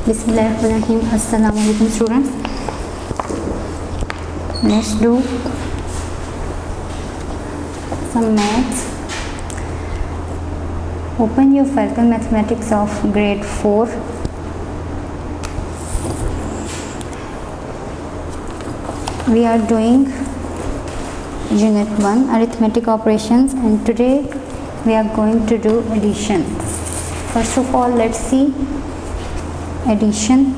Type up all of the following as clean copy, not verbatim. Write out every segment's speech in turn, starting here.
Bismillahirrahmanirrahim. Assalamu alaikum students. Let's do some maths. Open your Falcon Mathematics of grade 4. We are doing unit 1 arithmetic operations, and today we are going to do addition. First of all, let's see addition.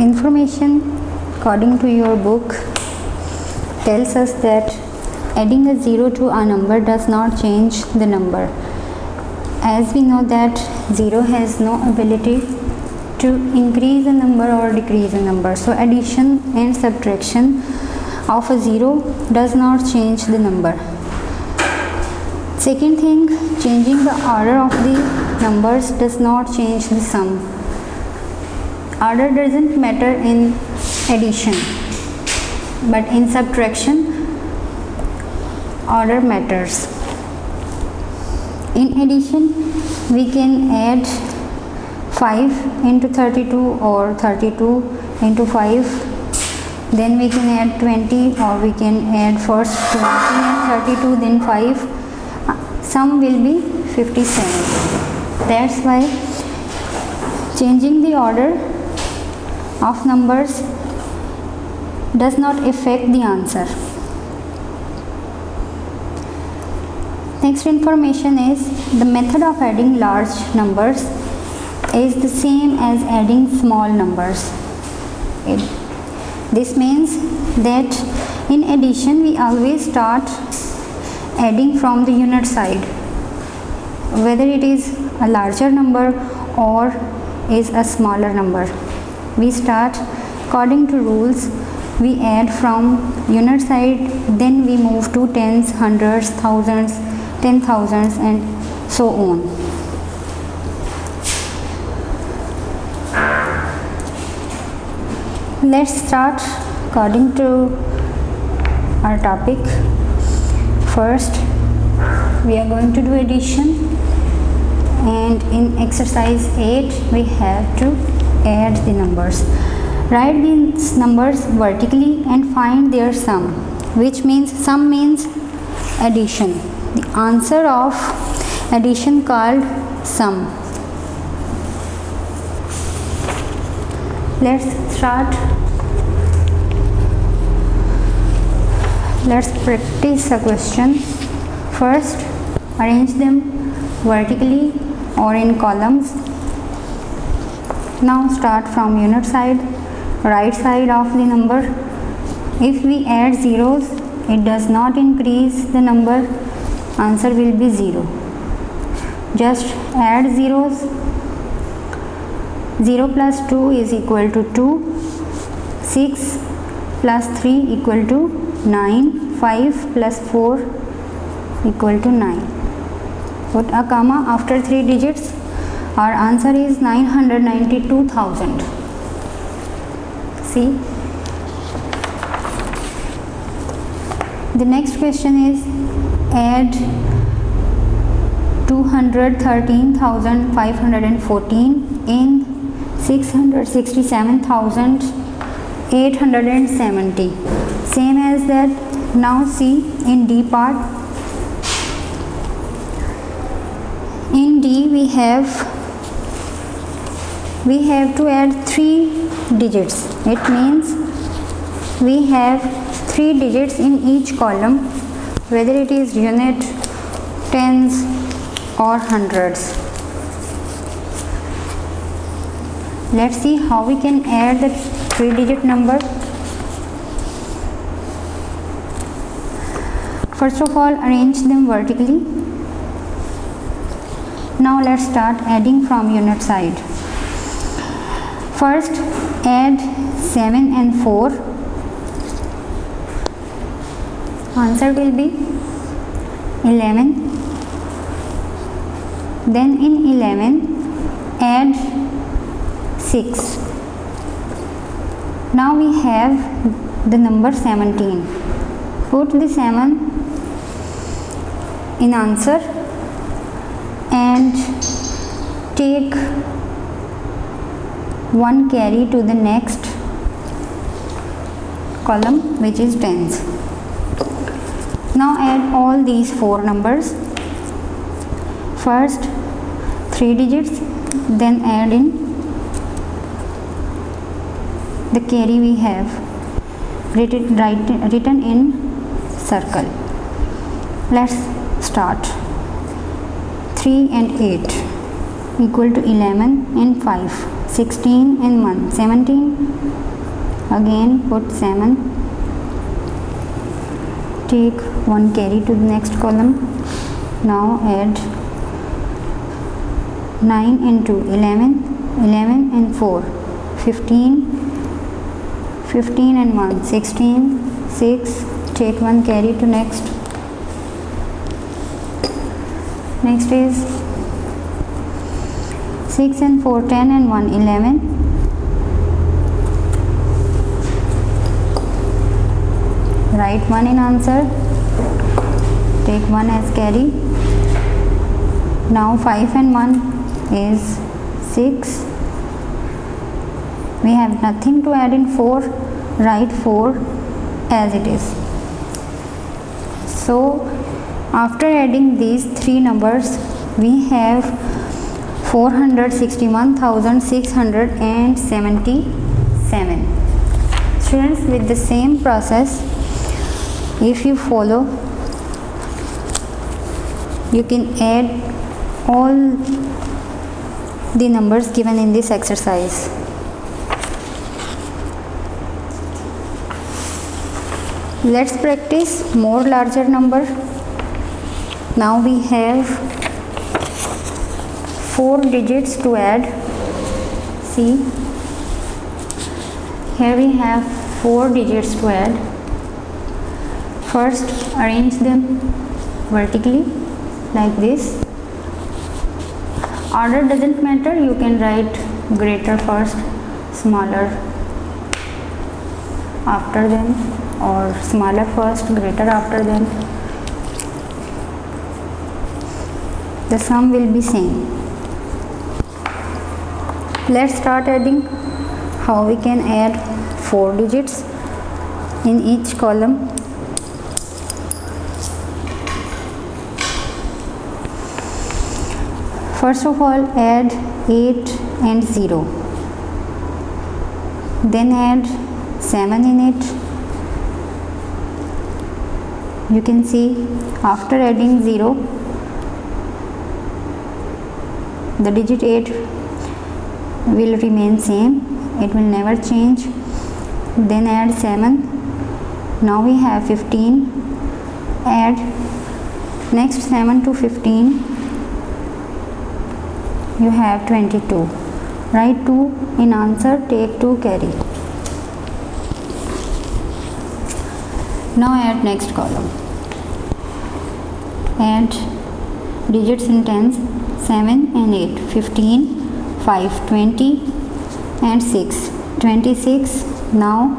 Information according to your book tells us that adding a 0 to a number does not change the number. As we know that 0 has no ability to increase a number or decrease a number, so addition and subtraction of a 0 does not change the number. Second thing, changing the order of the numbers does not change the sum. Order doesn't matter in addition, but in subtraction order matters. In addition, we can add 5 into 32 or 32 into 5. Then we can add 20, or we can add first 20 and 32 then 5. Sum will be 57. That's why changing the order of numbers does not affect the answer. Next information is the method of adding large numbers is the same as adding small numbers. This means that in addition we always start adding from the unit side, whether it is a larger number or is a smaller number. We start according to rules. We add from unit side, then we move to tens, hundreds, thousands, 10,000s and so on. Let's start according to our topic. First, we are going to do addition, and in exercise 8 we have to add the numbers. Write these numbers vertically and find their sum, which means sum means addition. The answer of addition called sum. Let's start. Let's practice a question. First, arrange them vertically or in columns. Now start from unit side, right side of the number. If we add zeros, it does not increase the number. Answer will be 0. Just add zeros. 0 plus 2 is equal to 2. 6 plus 3 equal to 9. 5 plus 4 equal to 9. Put a comma after 3 digits. Our answer is 992,000. See? The next question is add 213,514 in 667,870. Same as that. Now see in D part. In D we have to add 3 digits. It means we have 3 digits in each column, whether it is unit, tens or hundreds. Let's see how we can add the 3-digit number. First of all, arrange them vertically. Now let's start adding from unit side. First, add 7 and 4. Answer will be 11. Then in 11, add 6. Now we have the number 17. Put the 7 in answer and take one carry to the next column, which is tens. Now add all these four numbers. First 3 digits, then add in the carry we have written in circle. Let's start. 3 and 8 equal to 11 and 5, 16 and 1, 17. Again put 7. Take one carry to the next column. Now add 9 and 2, 11, 11 and 4, 15, 15 and 1, 16, 6. Take one carry to next. Next is 6 and 4, 10 and 1, 11. Write 1 in answer. Take 1 as carry. Now 5 and 1 is 6. We have nothing to add in 4. Write 4 as it is. So after adding these three numbers, we have 461,677. Students, with the same process, if you follow, you can add all the numbers given in this exercise. Let's practice more larger number. Now we have 4 digits to add. See, here we have 4 digits to add. First, arrange them vertically like this. Order doesn't matter, you can write greater first, smaller after them, or smaller first, greater after them. The sum will be same. Let's start adding. How we can add 4 digits in each column. First of all, add 8 and 0. Then add 7 in it. You can see after adding 0, the digit 8 will remain same. It will never change. Then add 7. Now we have 15. Add next 7 to 15. You have 22. Write 2 in answer, take 2 carry. Now add next column. Add digits in tens, 7 and 8, 15, 5, 20 and 6, 26. Now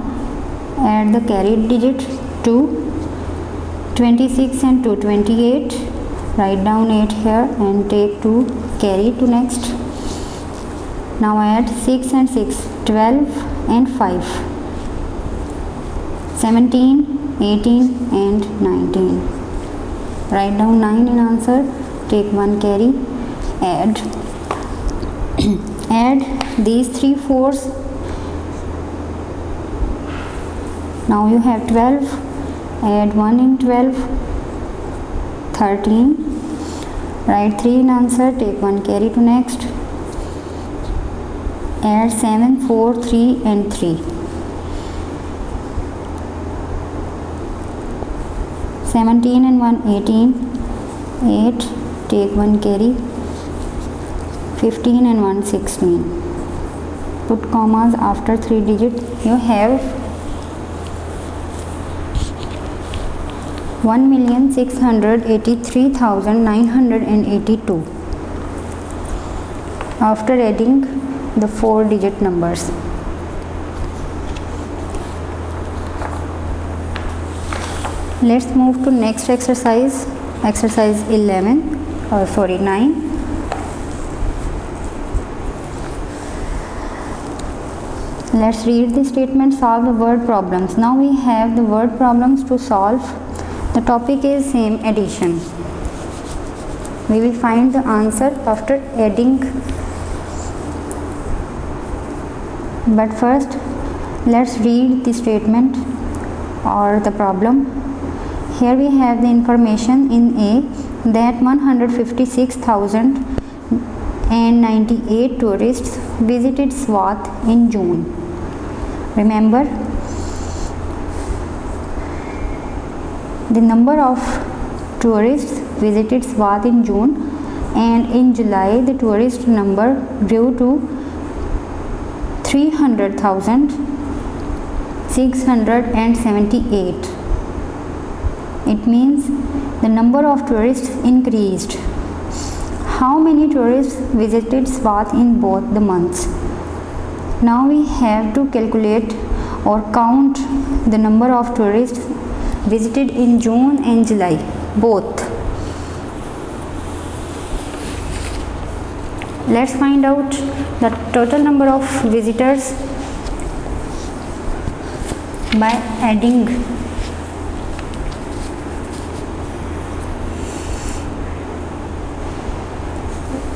add the carried digit 2, 26 and 2, 28. Write down 8 here and take 2 carry to next. Now add 6 and 6, 12 and 5, 17, 18 and 19. Write down 9 in answer, take 1 carry. Add add these 3 4s. Now you have 12. Add 1 in 12, 13. Write 3 in answer, take 1 carry to next. Add 7, 4, 3 and 3. 17 and 1, 18, 8, take 1 carry. 15 and 1, 16. Put commas after 3 digits. You have 1,683,982 after adding the 4 digit numbers. Let's move to next exercise, exercise 9. Let's read the statement, solve the word problems. Now we have the word problems to solve. The topic is same, addition. We will find the answer after adding. But first, let's read the statement or the problem. Here we have the information in A that 156,098 tourists visited Swat in June. Remember, the number of tourists visited Swat in June, and in July the tourist number grew to 300,678. It means the number of tourists increased. How many tourists visited Swat in both the months? Now we have to calculate or count the number of tourists visited in June and July, both. Let's find out the total number of visitors by adding.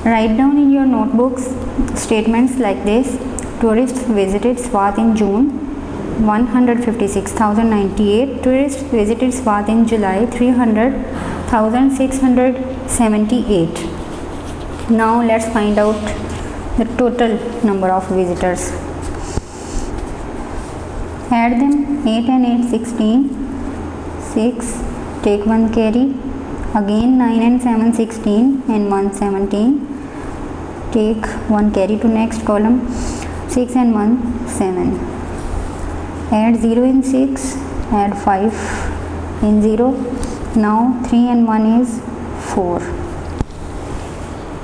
Write down in your notebooks statements like this. Tourists visited Swat in June, 156,098. Tourists visited Swat in July, 300,678. Now let's find out the total number of visitors. Add them. 8 and 8, 16. 6. Take 1 carry. Again 9 and 7, 16, and 1, 17. Take 1 carry to next column. 6 and 1, 7. Add 0 in 6. Add 5 in 0. Now 3 and 1 is 4.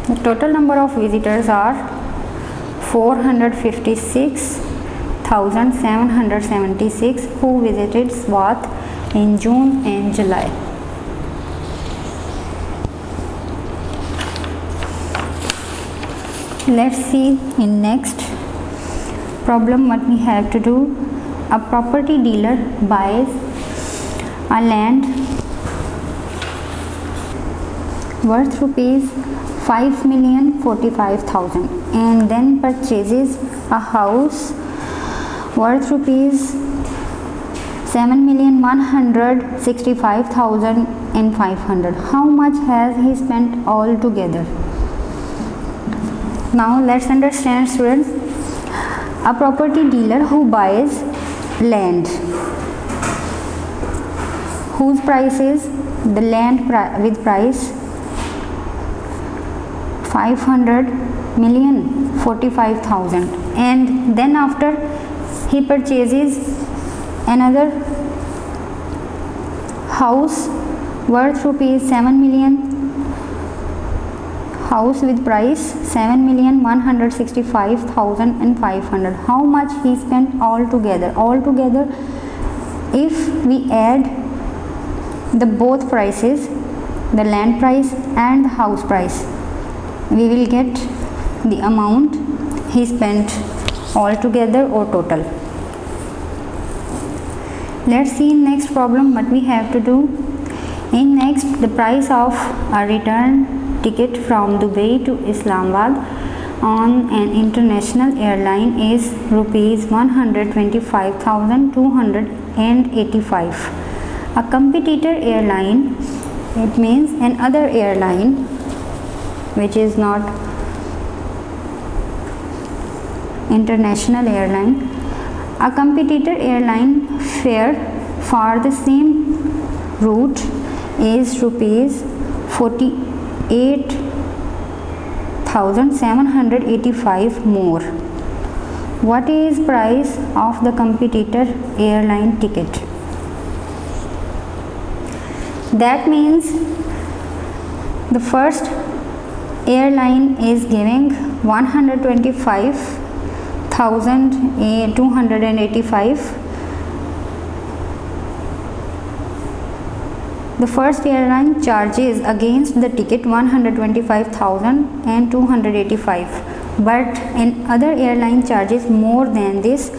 The total number of visitors are 456,776 who visited Swat in June and July. Let's see in next problem what we have to do. A property dealer buys a land worth rupees 5,045,000 and then purchases a house worth rupees 7,165,500. How much has he spent altogether? Now let's understand, students. A property dealer who buys land whose price is the land with price 500,045,000, and then after he purchases another house worth rupees 7 million, house with price 7,165,500. How much he spent altogether? Altogether, if we add the both prices, the land price and the house price, we will get the amount he spent altogether or total. Let's see in next problem what we have to do. In next, the price of a return ticket from Dubai to Islamabad on an international airline is rupees 125,285. A competitor airline, it means another airline which is not international airline. A competitor airline fare for the same route is rupees 48,785 more. What is price of the competitor airline ticket? That means the first airline is giving 125,285. The first airline charges against the ticket 125,285, but an other airline charges more than this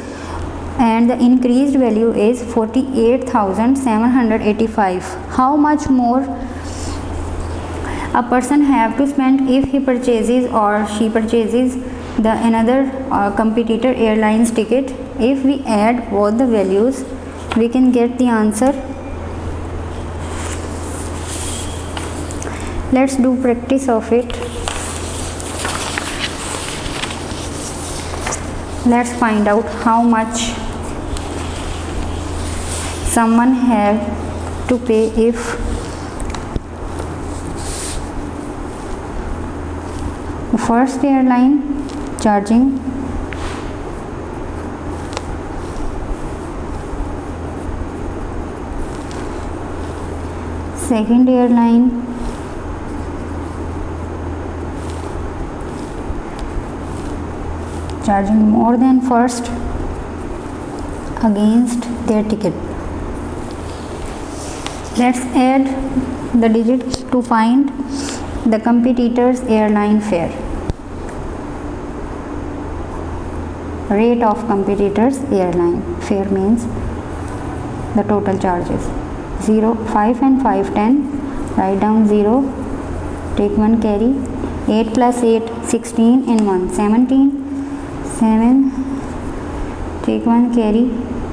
and the increased value is 48,785. How much more a person have to spend if he purchases or she purchases the another competitor airlines ticket? If we add both the values, we can get the answer. Let's do practice of it. Let's find out how much someone have to pay if the first airline charging second airline charging more than first against their ticket. Let's add the digits to find the competitor's airline fare. Rate of competitor's airline fare means the total charges. 0, 5 and 5, 10. Write down 0. Take 1 carry. 8 plus 8, 16 and 1, 17. 7. Take 1 carry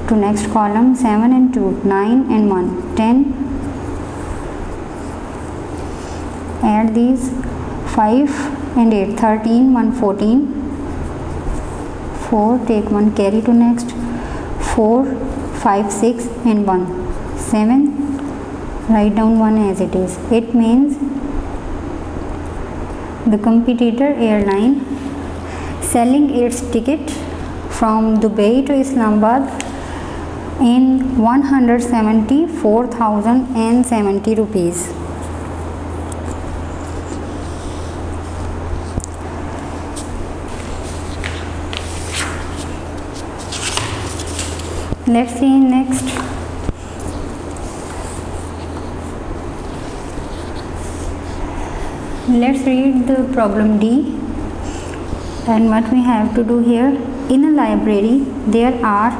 to next column. 7 and 2, 9 and 1, 10. Add these 5 and 8, 13, 1, 14. 4, take 1 carry to next. 4, 5, 6 and 1, 7. Write down 1 as it is. It means the competitor airline selling its ticket from Dubai to Islamabad in 174,070 rupees. Let's see next. Let's read the problem D. And what we have to do here, in a library there are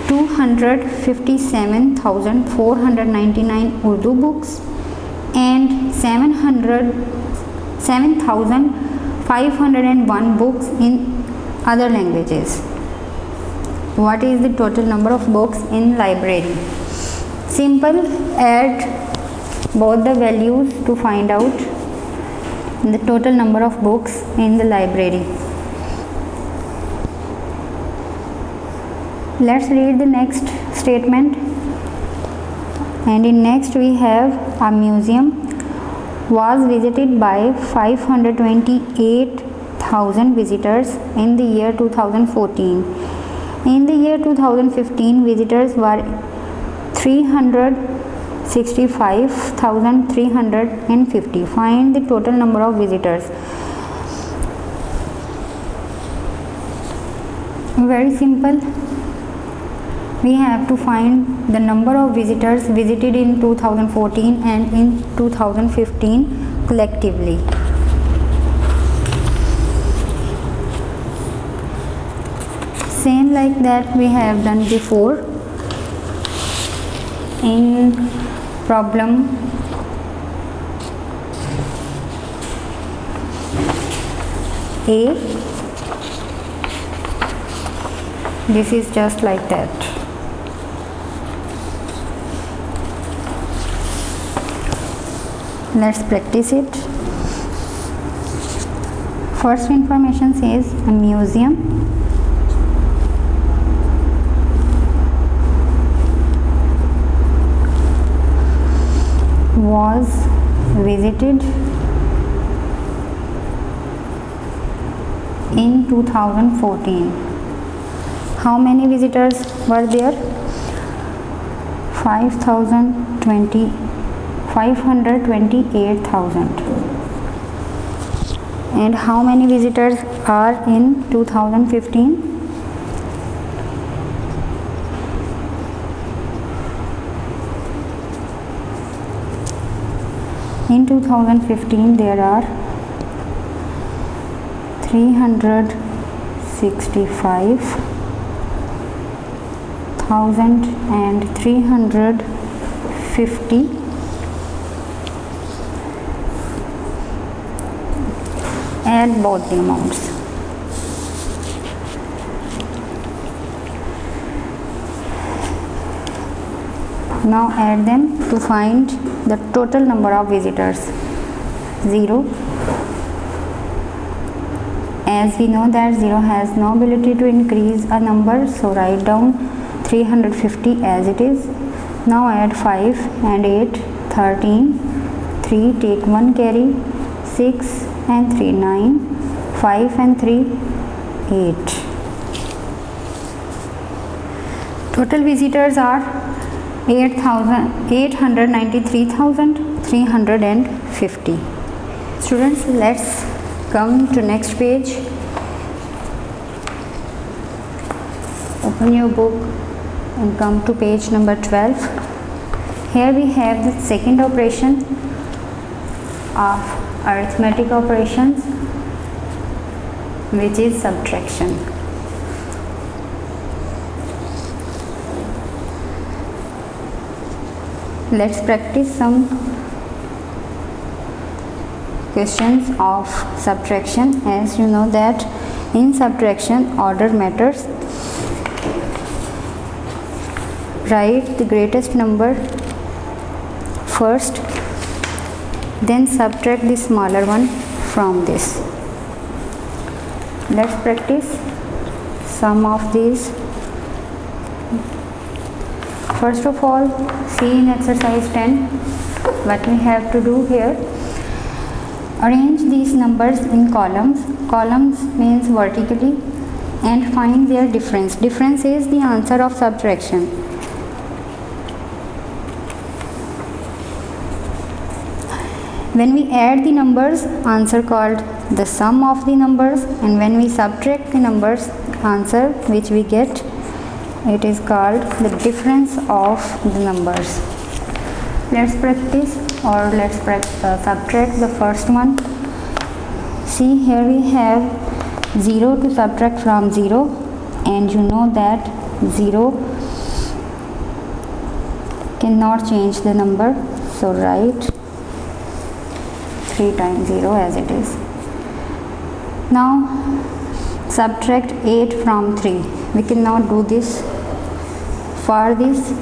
257,499 Urdu books and 7,501 books in other languages. What is the total number of books in library? Simple, add both the values to find out the total number of books in the library. Let's read the next statement. And in next we have a museum was visited by 528,000 visitors in the year 2014. In the year 2015, visitors were 365,350. Find the total number of visitors. Very simple. We have to find the number of visitors visited in 2014 and in 2015 collectively. Same like that we have done before in problem A. This is just like that. Let's practice it. First information says a museum was visited in 2014. How many visitors were there? 528,000. And how many visitors are in 2015? In 2015 there are 365 8,350. Add both the amounts. Now add them to find the total number of visitors. 0. As we know that 0 has no ability to increase a number, so write down 350 as it is. Now add 5 and 8, 13, 3 take 1 carry, 6 and 3, 9, 5 and 3, 8. Total visitors are 893,350. Students, let's come to next page. Open your book and come to page number 12. Here we have the second operation of arithmetic operations, which is subtraction. Let's practice some questions of subtraction. As you know that in subtraction order matters. Write the greatest number first, then subtract the smaller one from this. Let's practice some of these. First of all, see in exercise 10 what we have to do here. Arrange these numbers in columns. Columns means vertically, and find their difference. Difference is the answer of subtraction. When we add the numbers, answer called the sum of the numbers, and when we subtract the numbers, answer which we get, it is called the difference of the numbers. Let's practice, or let's subtract the first one. See, here we have 0 to subtract from 0, and you know that 0 cannot change the number, so write 3 times 0 as it is. Now subtract 8 from 3. We cannot do this. For this,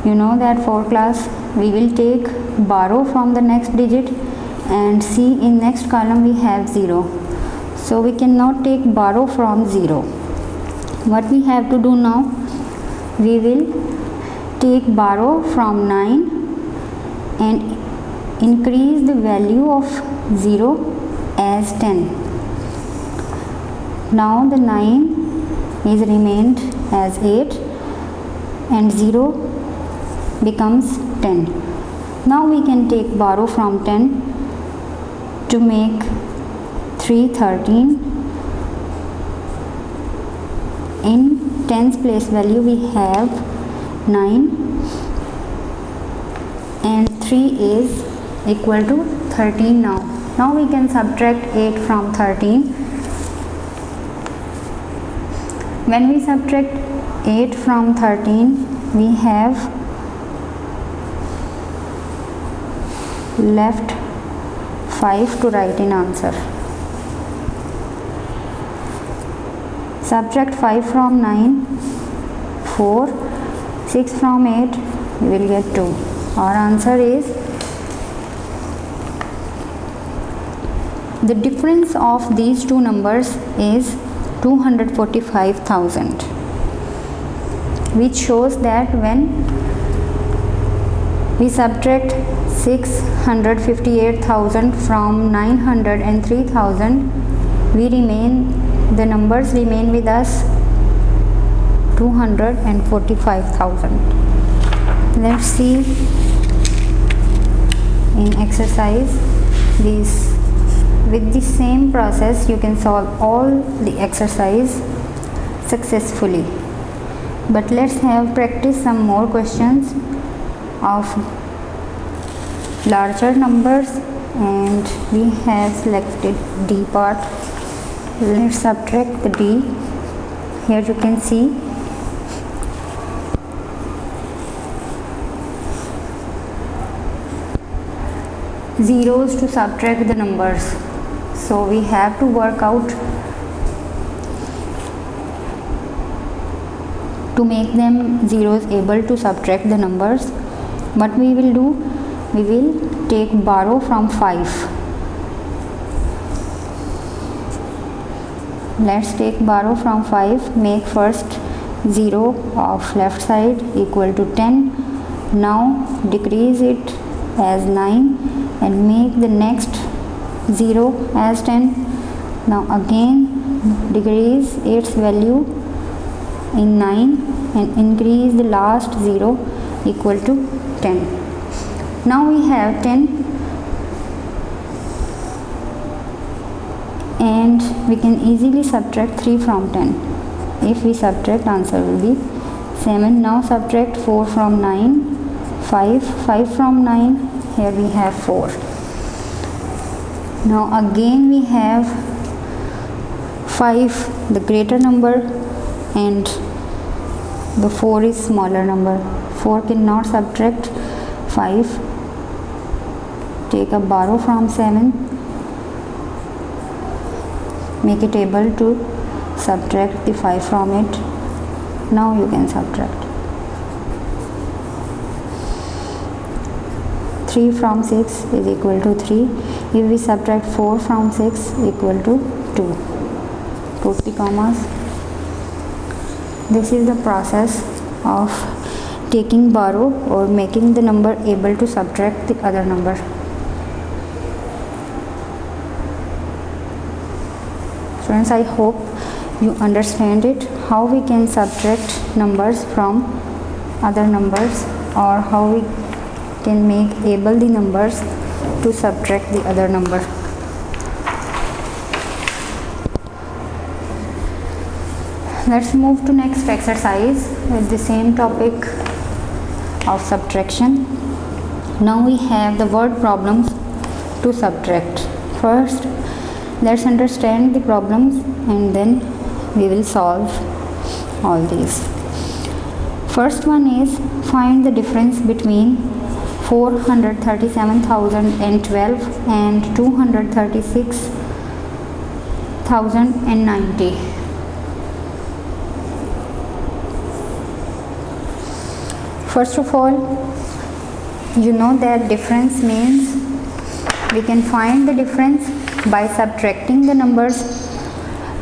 you know that for class we will take borrow from the next digit, and see in next column we have 0, so we cannot take borrow from 0. What we have to do now, we will take borrow from 9 and increase the value of 0 as 10. Now the 9 is remained as 8 and 0 becomes 10. Now we can take borrow from 10 to make 3 13. In 10's place value we have 9, and 3 is equal to 13 now. Now we can subtract 8 from 13. When we subtract 8 from 13, we have left 5 to write in answer. Subtract 5 from 9, 4, 6 from 8, we will get 2. Our answer is, the difference of these two numbers is 245,000, which shows that when we subtract 658,000 from 903,000, the numbers remain with us 245,000. Let's see in exercise these. With the same process you can solve all the exercise successfully. But let's have practice some more questions of larger numbers, and we have selected D part. Let's subtract the D. Here you can see zeros to subtract the numbers. So we have to work out to make them zeros able to subtract the numbers. What we will do, we will take borrow from 5. Let's take borrow from 5. Make first 0 of left side equal to 10. Now decrease it as 9 and make the next 0 as 10. Now again decrease its value in 9 and increase the last 0 equal to 10. Now we have 10 and we can easily subtract 3 from 10. If we subtract, answer will be 7. Now subtract 4 from 9, 5 from 9, here we have 4. Now again we have 5, the greater number, and the 4 is smaller number. 4 cannot subtract 5. Take a borrow from 7. Make it able to subtract the 5 from it. Now you can subtract. 3 from 6 is equal to 3. If we subtract 4 from 6 equal to 2. Put the commas. This is the process of taking borrow or making the number able to subtract the other number. Friends, I hope you understand it, how we can subtract numbers from other numbers, or how we can make able the numbers to subtract the other number. Let's move to next exercise with the same topic of subtraction. Now we have the word problems to subtract. First, let's understand the problems and then we will solve all these. First one is, find the difference between 437,012 and 236,090. First of all, you know that difference means we can find the difference by subtracting the numbers.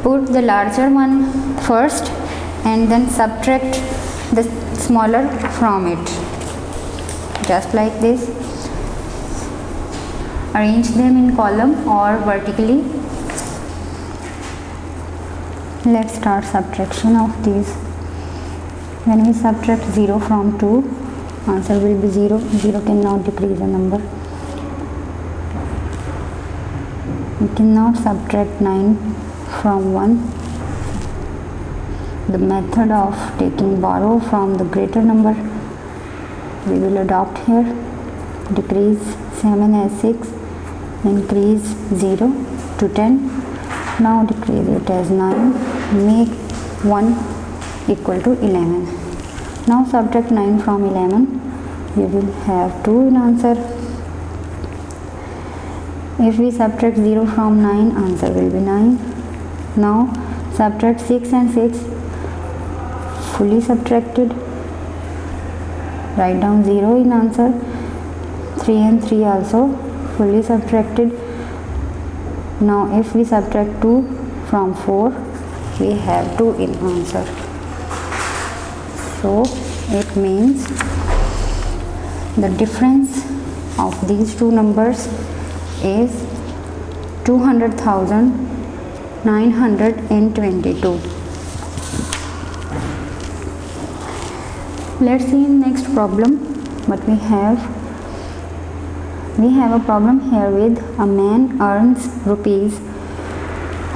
Put the larger one first and then subtract the smaller from it. Just like this. Arrange them in column or vertically. Let's start subtraction of these. When we subtract 0 from 2, answer will be 0. 0 cannot decrease a number. We cannot subtract 9 from 1. The method of taking borrow from the greater number we will adopt here. Decrease 7 as 6, increase 0 to 10. Now decrease it as 9, make 1 equal to 11. Now subtract 9 from 11, you will have 2 in answer. If we subtract 0 from 9, answer will be 9. Now subtract 6 and 6, fully subtracted. Write down 0 in answer. 3 and 3 also fully subtracted. Now if we subtract 2 from 4, we have 2 in answer. So it means the difference of these two numbers is 200,922. Let's see in next problem what we have. We have a problem here with a man earns rupees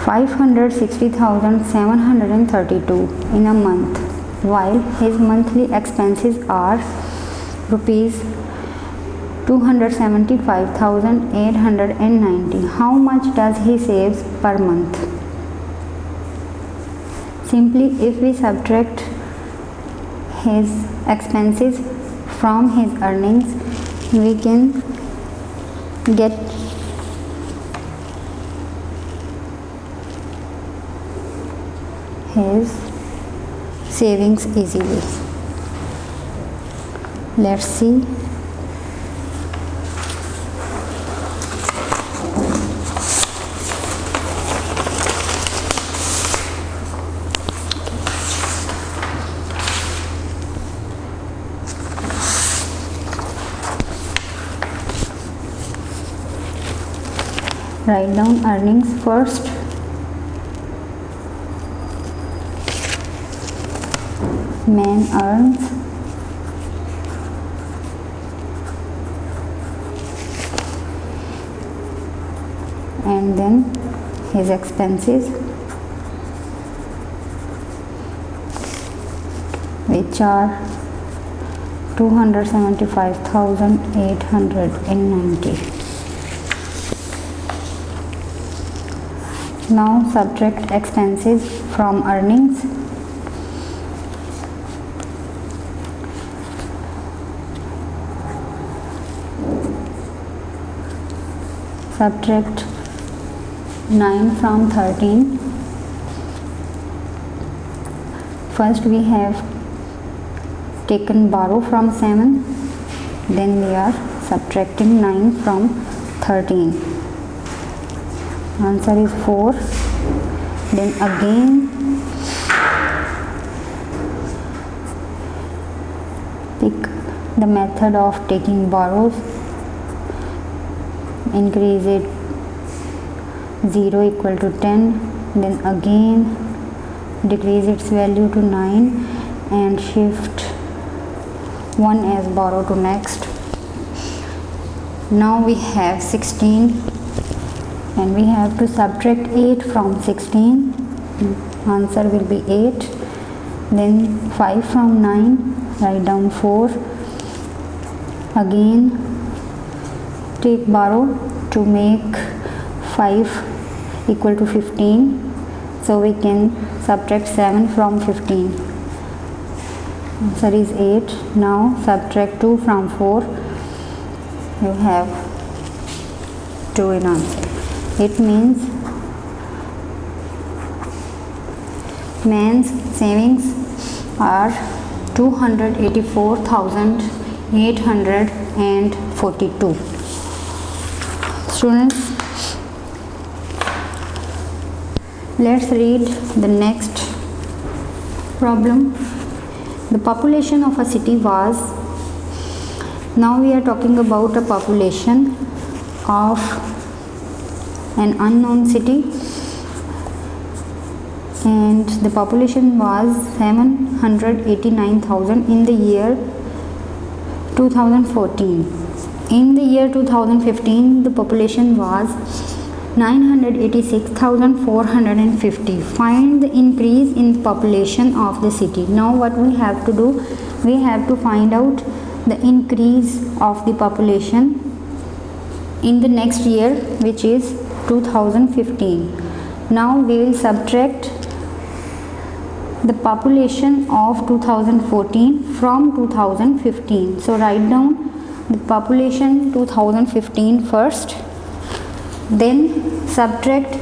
560,732 in a month, while his monthly expenses are rupees 275,890. How much does he save per month? Simply, if we subtract his expenses from his earnings, we can get his savings easily. Let's see. Write down earnings first. Man earns and then his expenses, which are 275,890. Now subtract expenses from earnings. Subtract 9 from 13. First we have taken borrow from 7, then we are subtracting 9 from 13. Answer is 4. Then again pick the method of taking borrows. Increase it 0 equal to 10, then again decrease its value to 9 and shift 1 as borrow to next. Now we have 16 and we have to subtract 8 from 16. Answer will be 8. Then 5 from 9, write down 4. Again take borrow to make 5 equal to 15, so we can subtract 7 from 15. Answer is 8. Now subtract 2 from 4. You have 2 in answer. It means man's savings are 284,842. Students, let's read the next problem. The population of a city was, now we are talking about a population of an unknown city, and the population was 789,000 in the year 2014. In the year 2015, the population was 986,450. Find the increase in population of the city. Now what we have to do, we have to find out the increase of the population in the next year, which is 2015. Now we will subtract the population of 2014 from 2015. So write down the population 2015 first, then subtract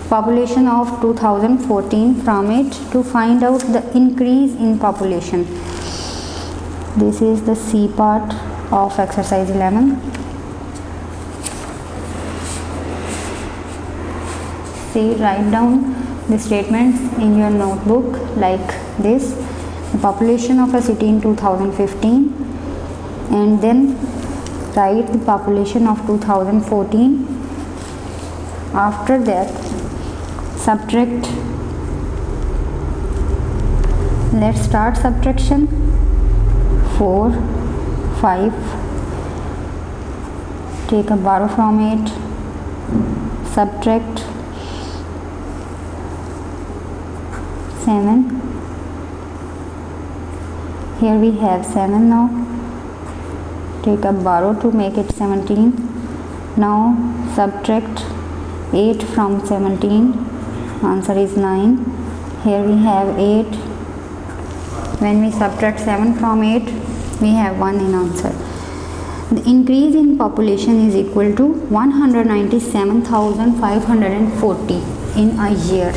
population of 2014 from it to find out the increase in population. This is the C part of exercise 11. See, write down the statements in your notebook like this: the population of a city in 2015, and then write the population of 2014. After that, subtract. Let's start subtraction. 4, 5, take a borrow from it, subtract 7. Here we have 7 now. Take a borrow to make it 17. Now subtract 8 from 17. Answer is 9. Here we have 8. When we subtract 7 from 8, we have 1 in answer. The increase in population is equal to 197,540 in a year.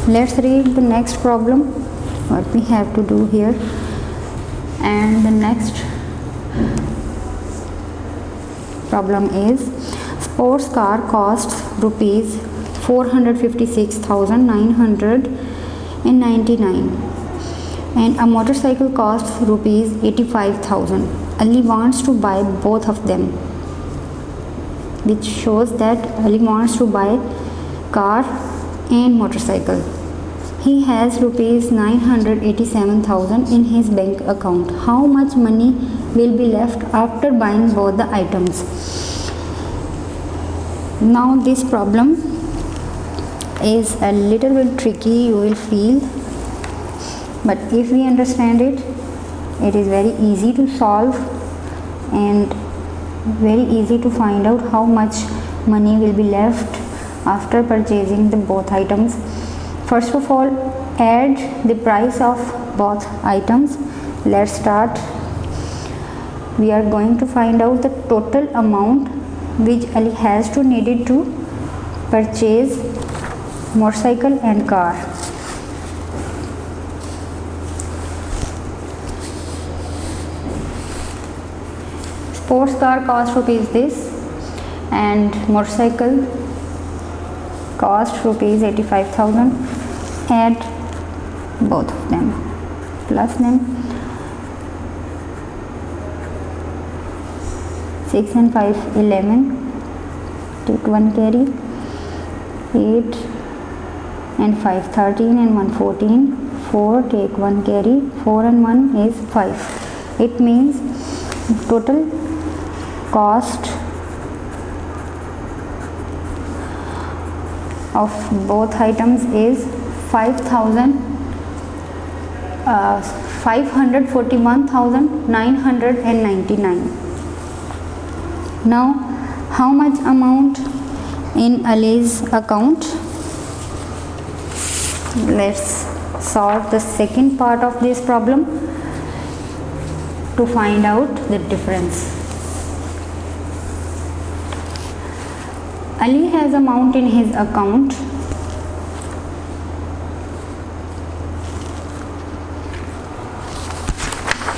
Let's read the next problem, what we have to do here. And the next problem is, sports car costs rupees 456,999 and a motorcycle costs rupees 85,000. Ali wants to buy both of them, which shows that Ali wants to buy car and motorcycle. He has rupees 987,000 in his bank account. How much money will be left after buying both the items? Now this problem is a little bit tricky, you will feel, but if we understand it, it is very easy to solve and very easy to find out how much money will be left after purchasing the both items. First of all, add the price of both items. Let's start. We are going to find out the total amount which Ali has to needed to purchase motorcycle and car. Sports car cost rupees this and motorcycle cost rupees 85,000. Add both of them, plus them. 6 and 5 11, take 1 carry. 8 and 5 13 and 1 14, 4 take 1 carry. 4 and 1 is 5. It means total cost of both items is 541,999. Now how much amount in Ali's account? Let's solve the second part of this problem to find out the difference. Ali has amount in his account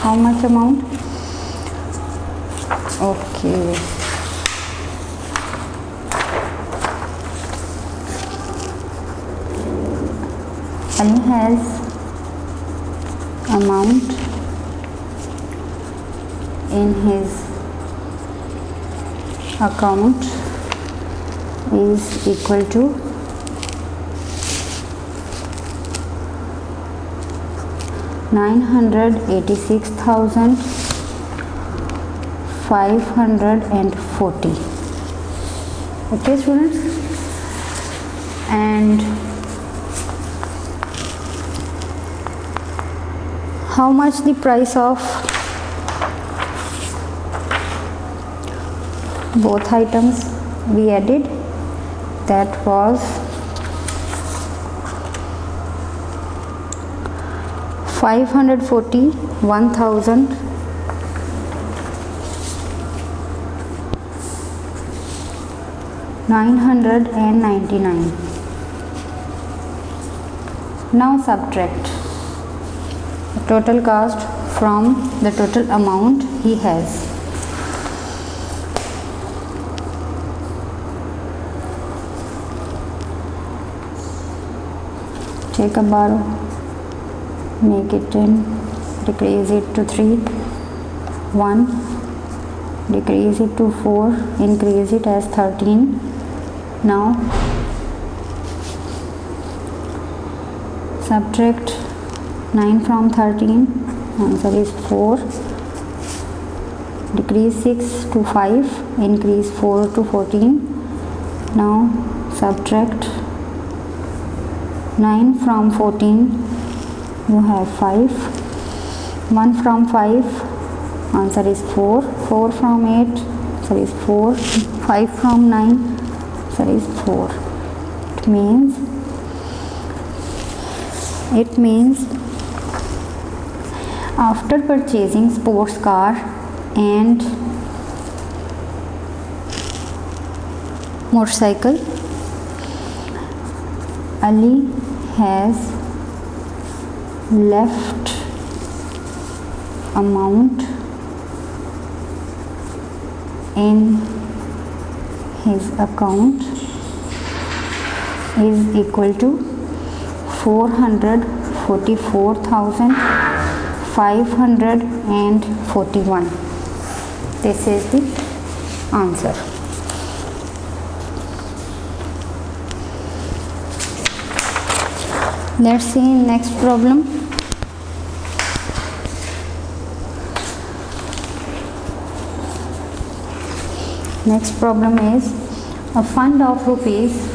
how much amount? Okay, Ali has amount in his account is equal to 986,540. Okay students, and how much the price of both items we added? That was 541,999. Now subtract the total cost from the total amount he has. Take a bar, make it 10, decrease it to 3, 1, decrease it to 4, increase it as 13. Now subtract 9 from 13, answer is 4, decrease 6 to 5, increase 4 to 14. Now subtract 9 from 14, you have 5, 1 from 5, answer is 4, 4 from 8, answer is 4, 5 from 9, answer is 4. It means After purchasing sports car and motorcycle, Ali has left amount in his account is equal to 444,541. This is the answer. Let's see next problem. Next problem is a fund of rupees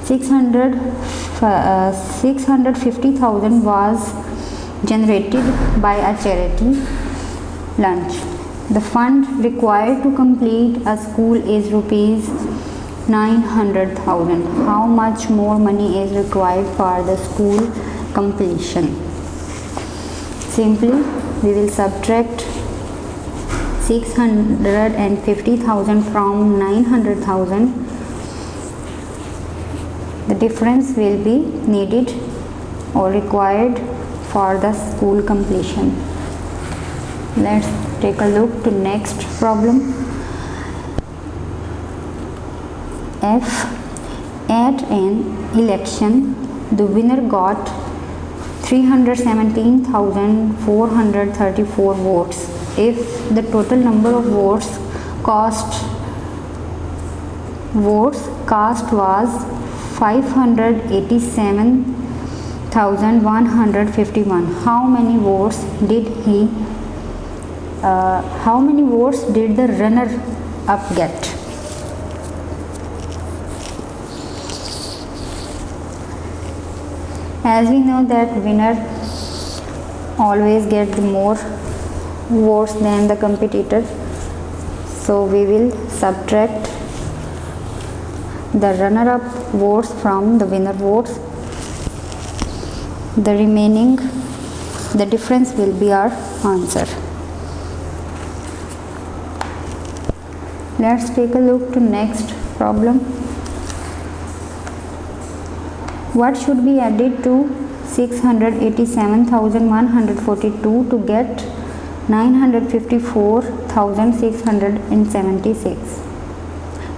650,000 was generated by a charity lunch. The fund required to complete a school is rupees 900,000. How much more money is required for the school completion? Simply we will subtract 650,000 from 900,000. The difference will be needed or required for the school completion. Let's take a look to next problem. F. At an election, the winner got 317,434 votes. If the total number of votes cast was 587,151, how many votes did the runner up get? As we know that winner always get the more votes than the competitor, so we will subtract the runner up votes from the winner votes. The difference will be our answer. Let's take a look to next problem. What should be added to 687,142 to get 954,676?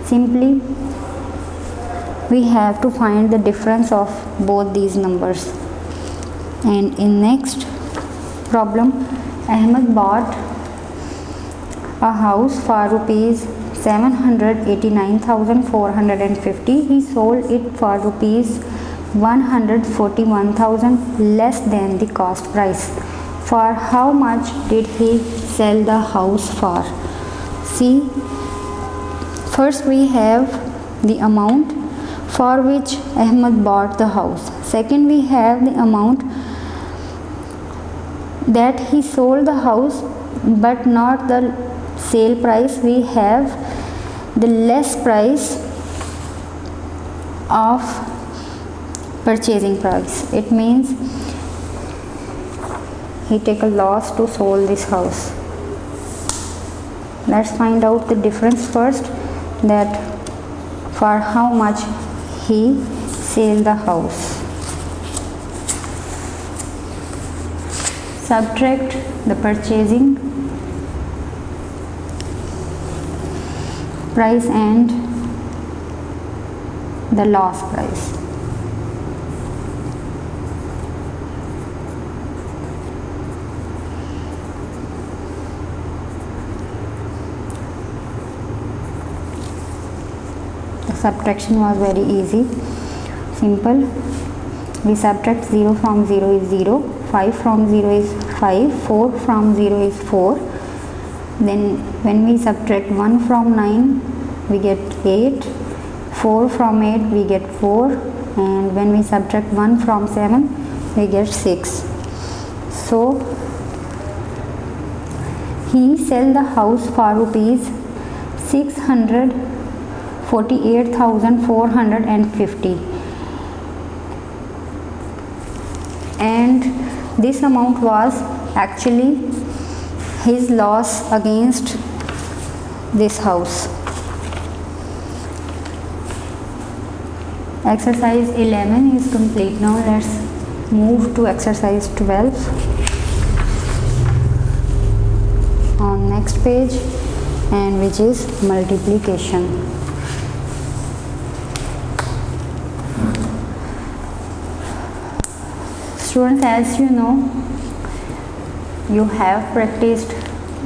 Simply we have to find the difference of both these numbers. And in next problem, Ahmed bought a house for rupees 789,450. He sold it for rupees 141,000 less than the cost price. For how much did he sell the house for? See, first we have the amount for which Ahmed bought the house. Second, we have the amount that he sold the house, but not the sale price. We have the less price of purchasing price. It means he take a loss to sell this house. Let's find out the difference first, that for how much he sold the house. Subtract the purchasing price and the loss price. The subtraction was very easy, simple. We subtract 0 from 0 is 0, 5 from 0 is 5, 4 from 0 is 4. Then when we subtract 1 from 9, we get 8, 4 from 8 we get 4, and when we subtract 1 from 7 we get 6. So he sold the house for rupees 648,450. This amount was actually his loss against this house. Exercise 11 is complete. Now let's move to exercise 12 on next page, and which is multiplication. Students, as you know, you have practiced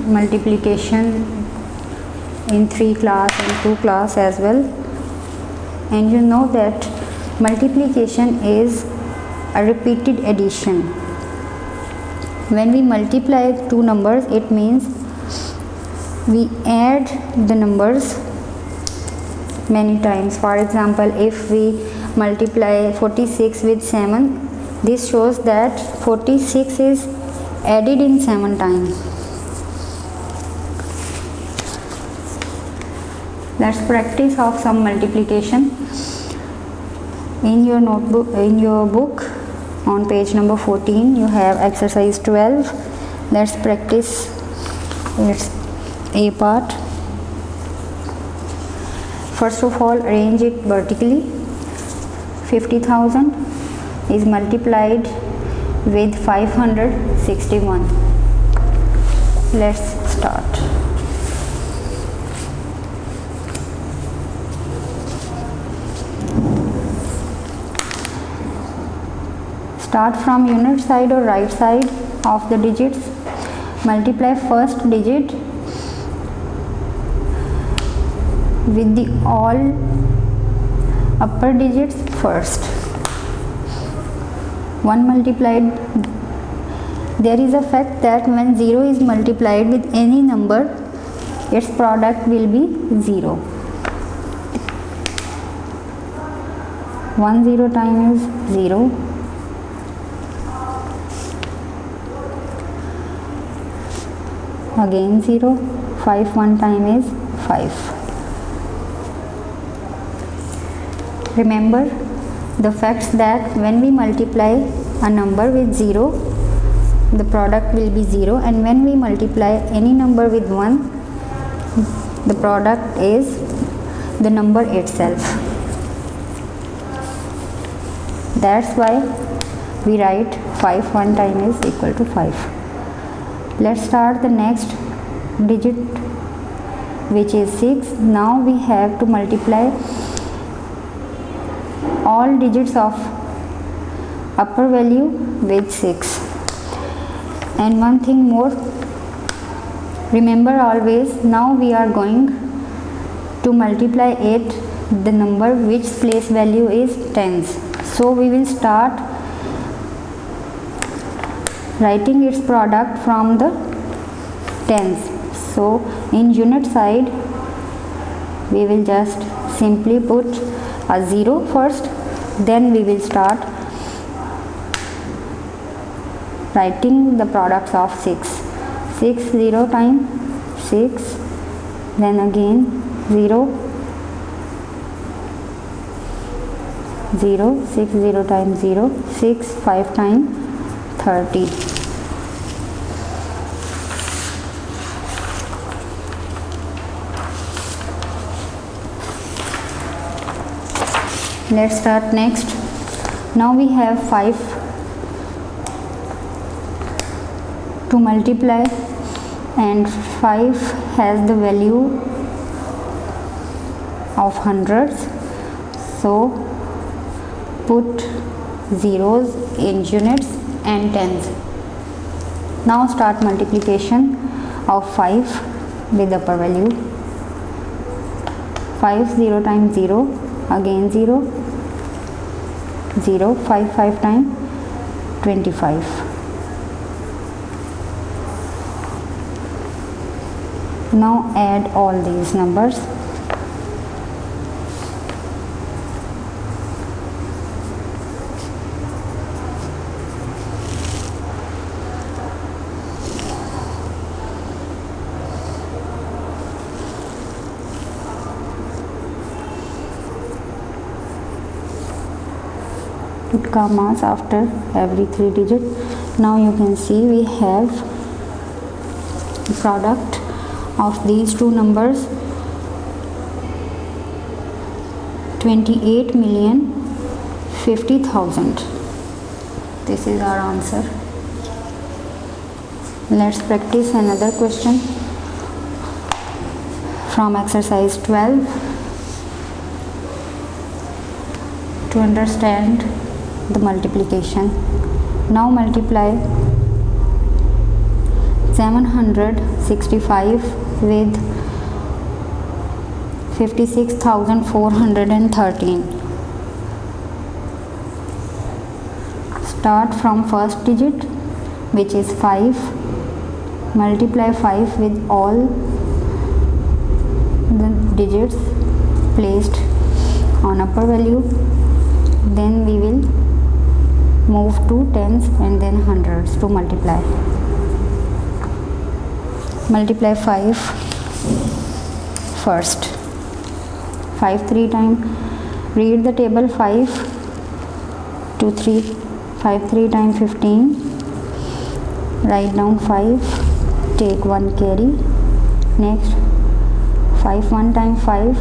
multiplication in 3 class and 2 class as well, and you know that multiplication is a repeated addition. When we multiply two numbers, it means we add the numbers many times. For example, if we multiply 46 with 7, this shows that 46 is added in 7 times. Let's practice of some multiplication. In your notebook, in your book, on page number 14, you have exercise 12. Let's practice its A part. First of all, arrange it vertically. 50,000 is multiplied with 561. Let's start. Start from unit side or right side of the digits. Multiply first digit with the all upper digits first. 1 multiplied, there is a fact that when 0 is multiplied with any number, its product will be 0. 1 0 times is 0. Again 0. 5 1 time is 5. Remember the facts that when we multiply a number with 0, the product will be 0, and when we multiply any number with 1, the product is the number itself. That's why we write 5 1 time is equal to 5. Let's start the next digit, which is 6. Now we have to multiply all digits of upper value with 6. And one thing more, remember always, now we are going to multiply it the number which place value is tens. So we will start writing its product from the tens. So in unit side, we will just simply put a 0 first, then we will start writing the products of 6. 6 0 times 6, then again 0 0, 6 0 times 0, 6 5 times 30. Let's start next. Now we have 5 to multiply, and 5 has the value of hundreds, so put zeros in units and tens. Now start multiplication of 5 with upper value. 5 0 times 0, again 0 0, 5 5 times 25. Now add all these numbers. Put commas after every 3 digits. Now you can see we have the product of these two numbers, 28,050,000. This is our answer. Let's practice another question from exercise 12 to understand the multiplication. Now multiply 765 with 56,413. Start from first digit, which is 5. Multiply 5 with all the digits placed on upper value. Then we will move to tens and then hundreds to multiply. Multiply 5 first. 5 3 times. Read the table. 5 to 3. 5 3 times 15. Write down 5. Take 1 carry. Next 5 1 times 5.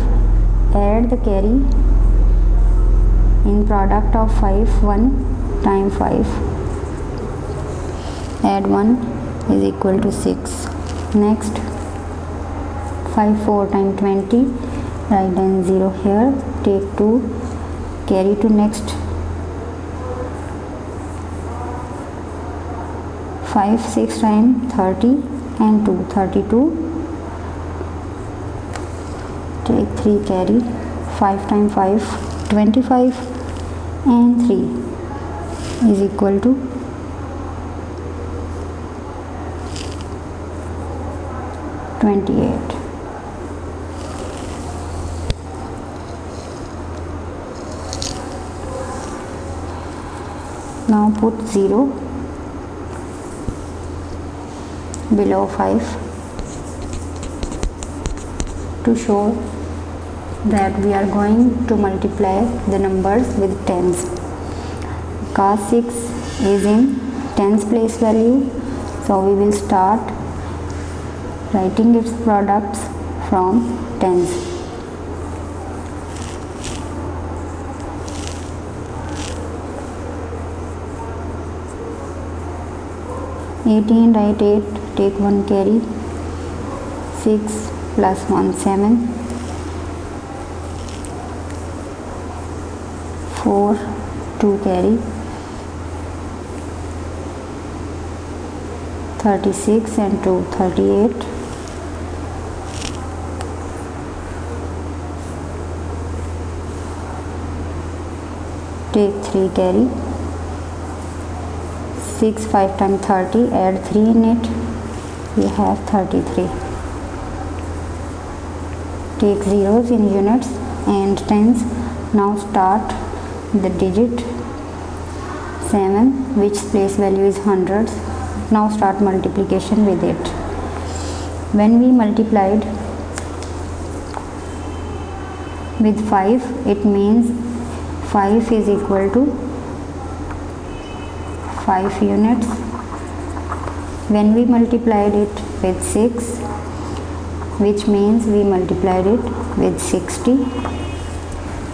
Add the carry in product of 5 1 times 5. Add 1 is equal to 6. Next 5 4 times 20. Write down 0 here. Take 2. Carry to next. 5 6 times 30 and 2 32. Take 3 carry. 5 times 5 25 and 3 is equal to 28. Now put 0 below 5 to show that we are going to multiply the numbers with tens. Cos 6 is in tens place value, so we will start writing its products from tens. Write 8, take 1 carry. 6 plus 1 7. 4 2 carry. 36 and 2 38. Take 3 carry. 6 5 times 30. Add 3 in it. We have 33. Take zeros in units and tens. Now start the digit 7, which place value is hundreds. Now start multiplication with it. When we multiplied with 5, it means 5 is equal to 5 units. When we multiplied it with 6, which means we multiplied it with 60.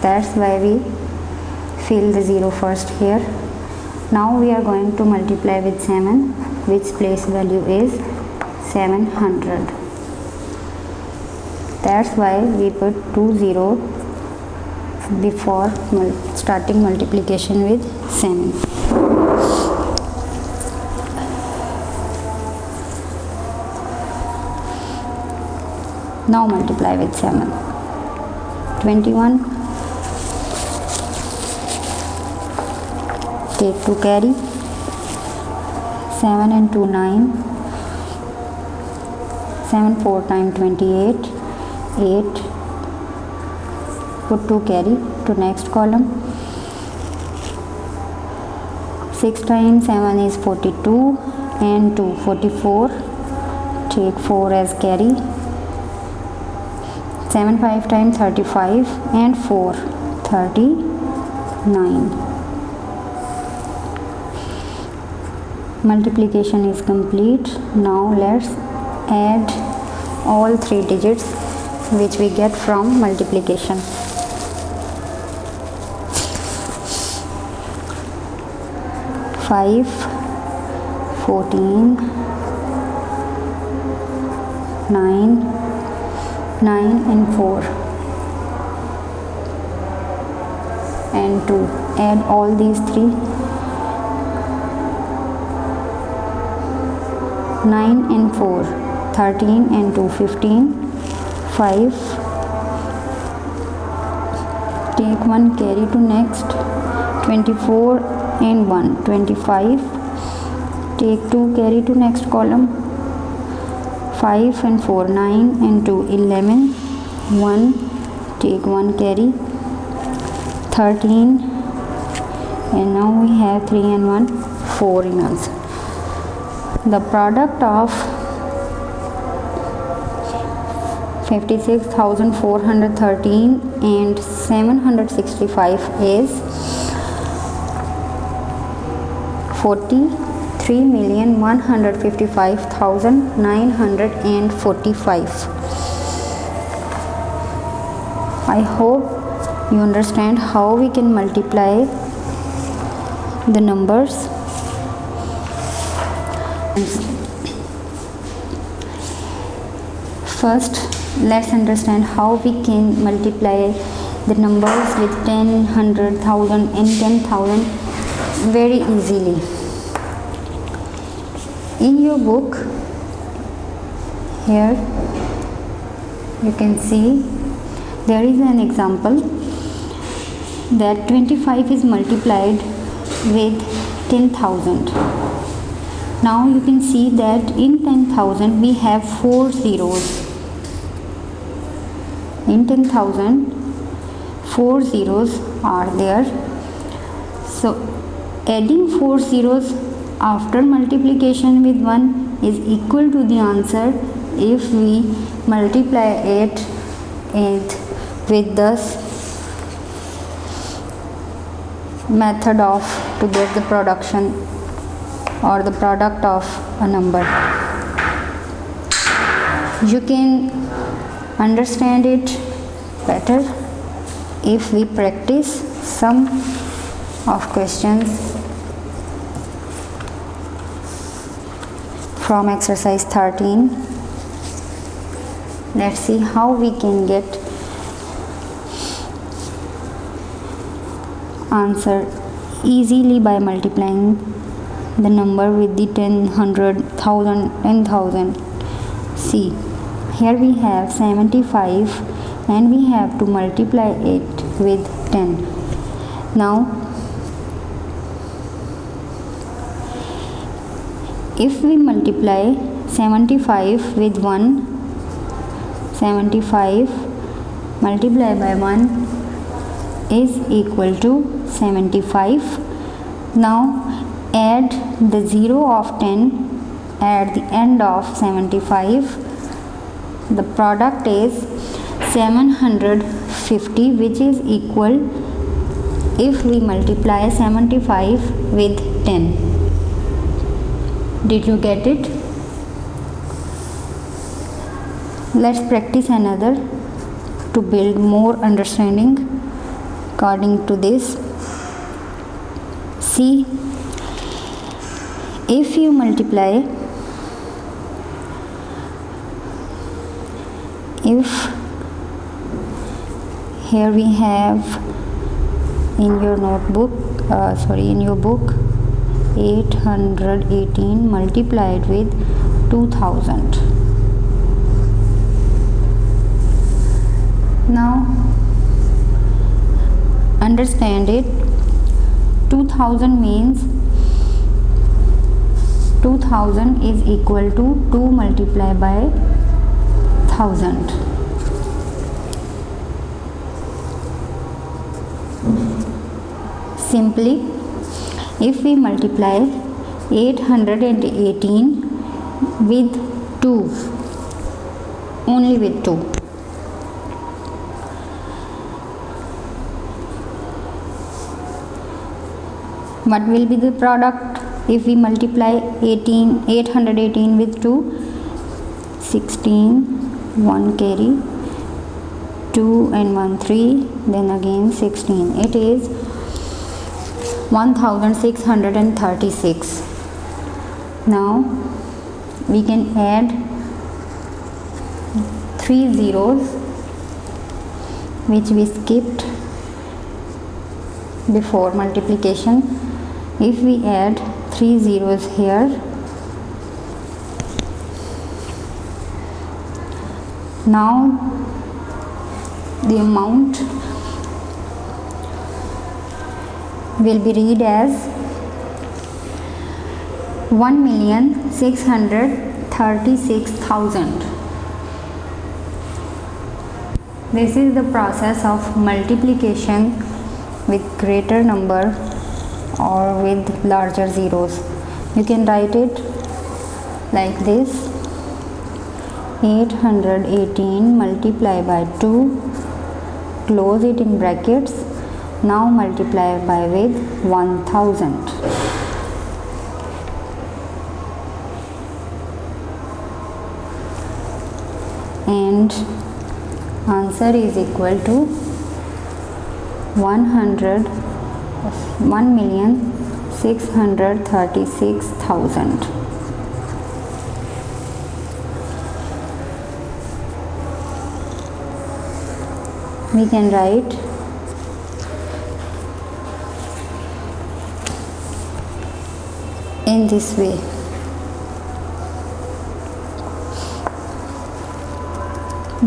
That's why we fill the 0 first here. Now we are going to multiply with 7, which place value is 700. That's why we put 2 zeros before starting multiplication with 7. Now multiply with 7. 21. Take 2 carry. 7 and 2 9. 7 4 times 28. 8. Put 2 carry to next column. 6 times 7 is 42 and 2 44. Take 4 as carry. 7 5 times 35 and 4 39. Multiplication is complete. Now let's add all three digits which we get from multiplication. 5, 14, 9 and 4 and 2. Add all these three. 9 and 4, 13 and 2, 15. 5. Take one, carry to next. 24 and 1, 25. Take 2, carry to next column. 5 and 4, 9 and 2, 11. 1, take 1, carry. 13, and now we have 3 and 1, 4 in answer. The product of 56,413 and 765 is 43,155,945. I hope you understand how we can multiply the numbers. First, let's understand how we can multiply the numbers with 10, 100, 1000 and 10,000 very easily. In your book, here you can see there is an example that 25 is multiplied with 10,000. Now you can see that in 10,000 we have 4 zeros. In 10,000 4 zeros are there. So adding 4 zeros after multiplication with 1 is equal to the answer if we multiply it with this method of to get the production or the product of a number. You can understand it better if we practice some of questions from exercise 13. Let's see how we can get answer easily by multiplying the number with the 10, 100, 1000, 10,000. See, here we have 75 and we have to multiply it with 10. Now, if we multiply 75 with 1, 75 multiplied by 1 is equal to 75. Now add the 0 of 10 at the end of 75. The product is 750, which is equal if we multiply 75 with 10. Did you get it? Let's practice another to build more understanding according to this. See, if you multiply, if here we have in your notebook, in your book, 818 multiplied with 2000. Now understand it. 2000 means 2000 is equal to 2 multiplied by 1000. Simply, if we multiply 818 with 2, only with 2, What will be the product if we multiply 818 with 2? 16, 1 carry, 2 and 1 3, then again 16. It is 1636. Now we can add 3 zeros which we skipped before multiplication. If we add 3 zeros here, now the amount will be read as 1,636,000. This is the process of multiplication with greater number or with larger zeros. You can write it like this: 818 multiply by 2, close it in brackets, now multiply by with 1000. And answer is equal to 1,636,000. We can write in this way.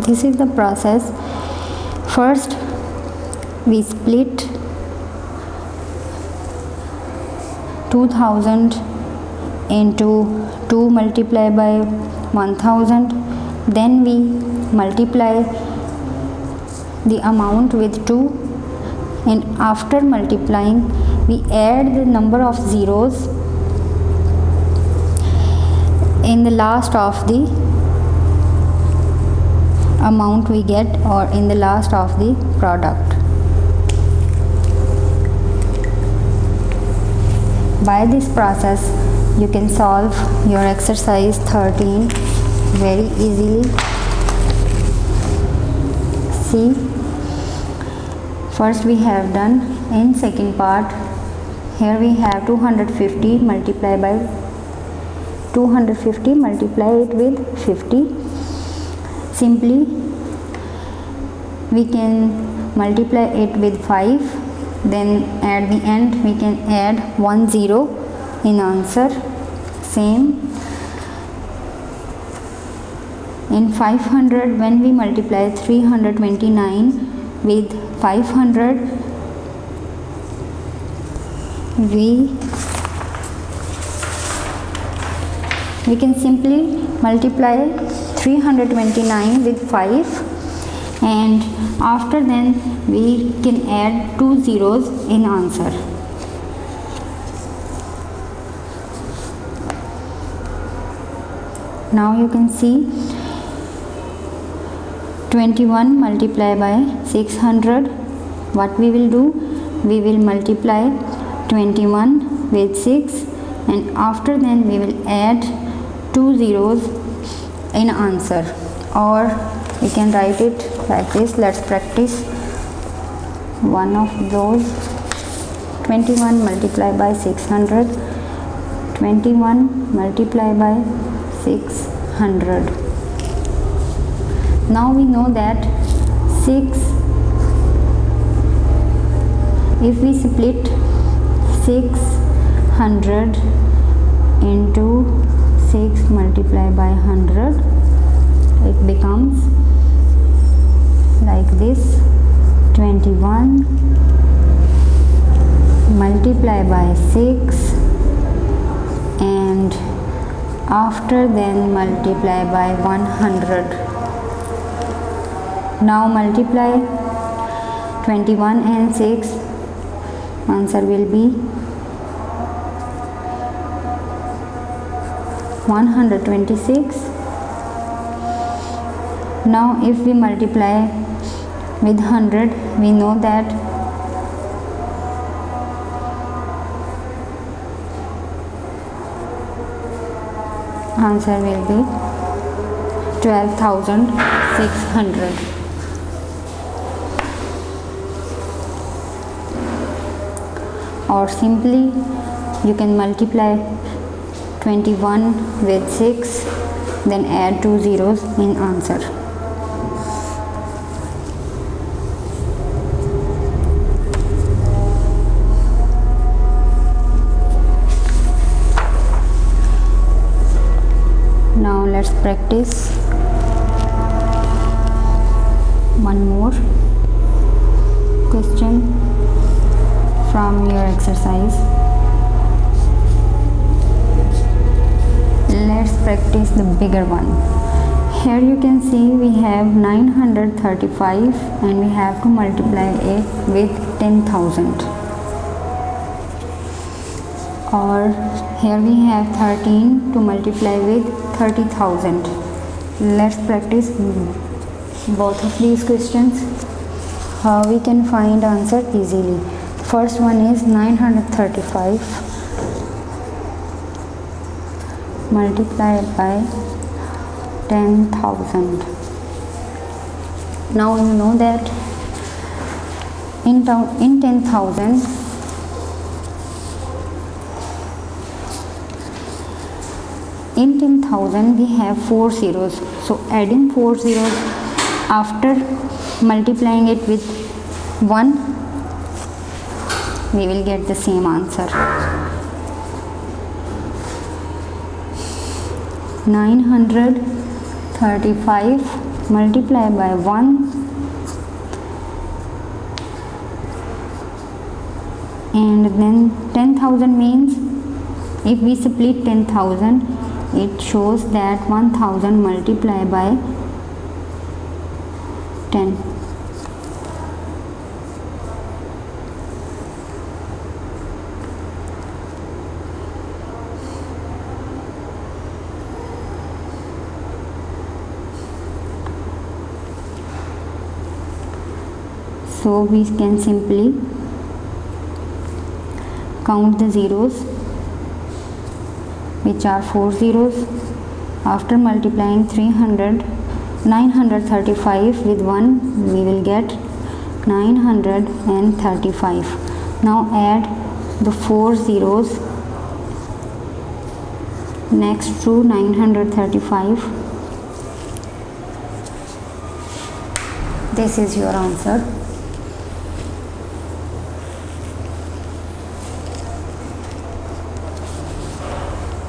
This is the process. First we split 2000 into 2 multiplied by 1000, then we multiply the amount with 2, and after multiplying we add the number of zeros in the last of the amount we get, or in the last of the product. By this process you can solve your exercise 13 very easily. See, first we have done in second part. Here we have 250 multiplied by 250, multiply it with 50. Simply we can multiply it with 5, then at the end we can add 1 0 in answer. Same in 500, when we multiply 329 with 500, we can simply multiply 329 with 5, and after then we can add 2 zeros in answer. Now you can see 21 multiplied by 600. What we will do? We will multiply 21 with 6, and after then we will add 2 zeros in answer, or we can write it like this. Let's practice one of those. 21 multiplied by 600, 21 multiplied by 600. Now we know that 6, if we split 600 into 6 multiplied by 100, it becomes like this: 21 multiplied by 6, and after then multiply by 100. Now multiply 21 and 6, answer will be 126. Now if we multiply with 100, we know that Answer will be 12,600. Or simply you can multiply 21 with 6, then add 2 zeros in answer. Now let's practice one more question from your exercise. Let's practice the bigger one. Here you can see we have 935 and we have to multiply it with 10,000. Or here we have 13 to multiply with 30,000. Let's practice both of these questions. How we can find answer easily. First one is 935 multiplied by 10,000. Now you know that in 10,000 we have 4 zeros. So adding 4 zeros after multiplying it with 1, we will get the same answer. 935 multiplied by 1 and then 10,000 means if we split 10,000, it shows that 1,000 multiplied by 10. So we can simply count the zeros, which are 4 zeros. After multiplying 935 with 1, we will get 935. Now add the 4 zeros next to 935. This is your answer.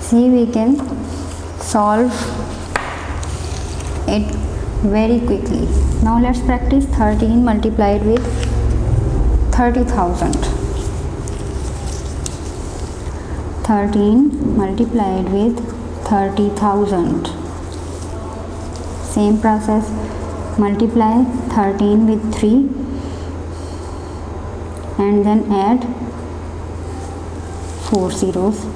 See, we can solve it very quickly. Now let's practice 13 multiplied with 30,000. 13 multiplied with 30,000. Same process. Multiply 13 with 3 and then add 4 zeros.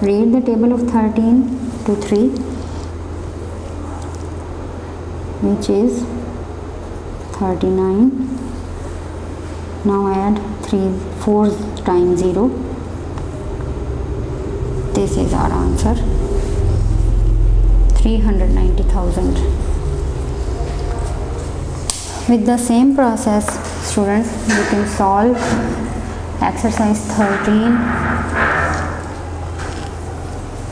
Read the table of 13 to 3, which is 39. Now add 4 times 0. This is our answer, 390,000. With the same process, students, you can solve exercise 13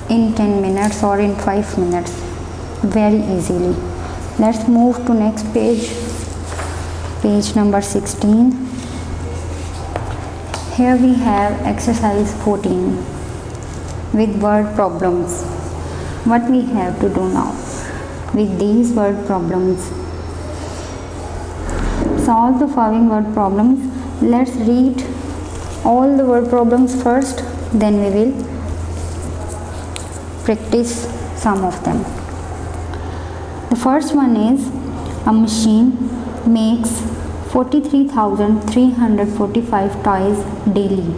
in 10 minutes or in 5 minutes very easily. Let's move to next page, page number 16. Here we have exercise 14 with word problems. What we have to do now with these word problems? Solve the following word problems. Let's read all the word problems first, then we will practice some of them. The first one is, a machine makes 43,345 toys daily.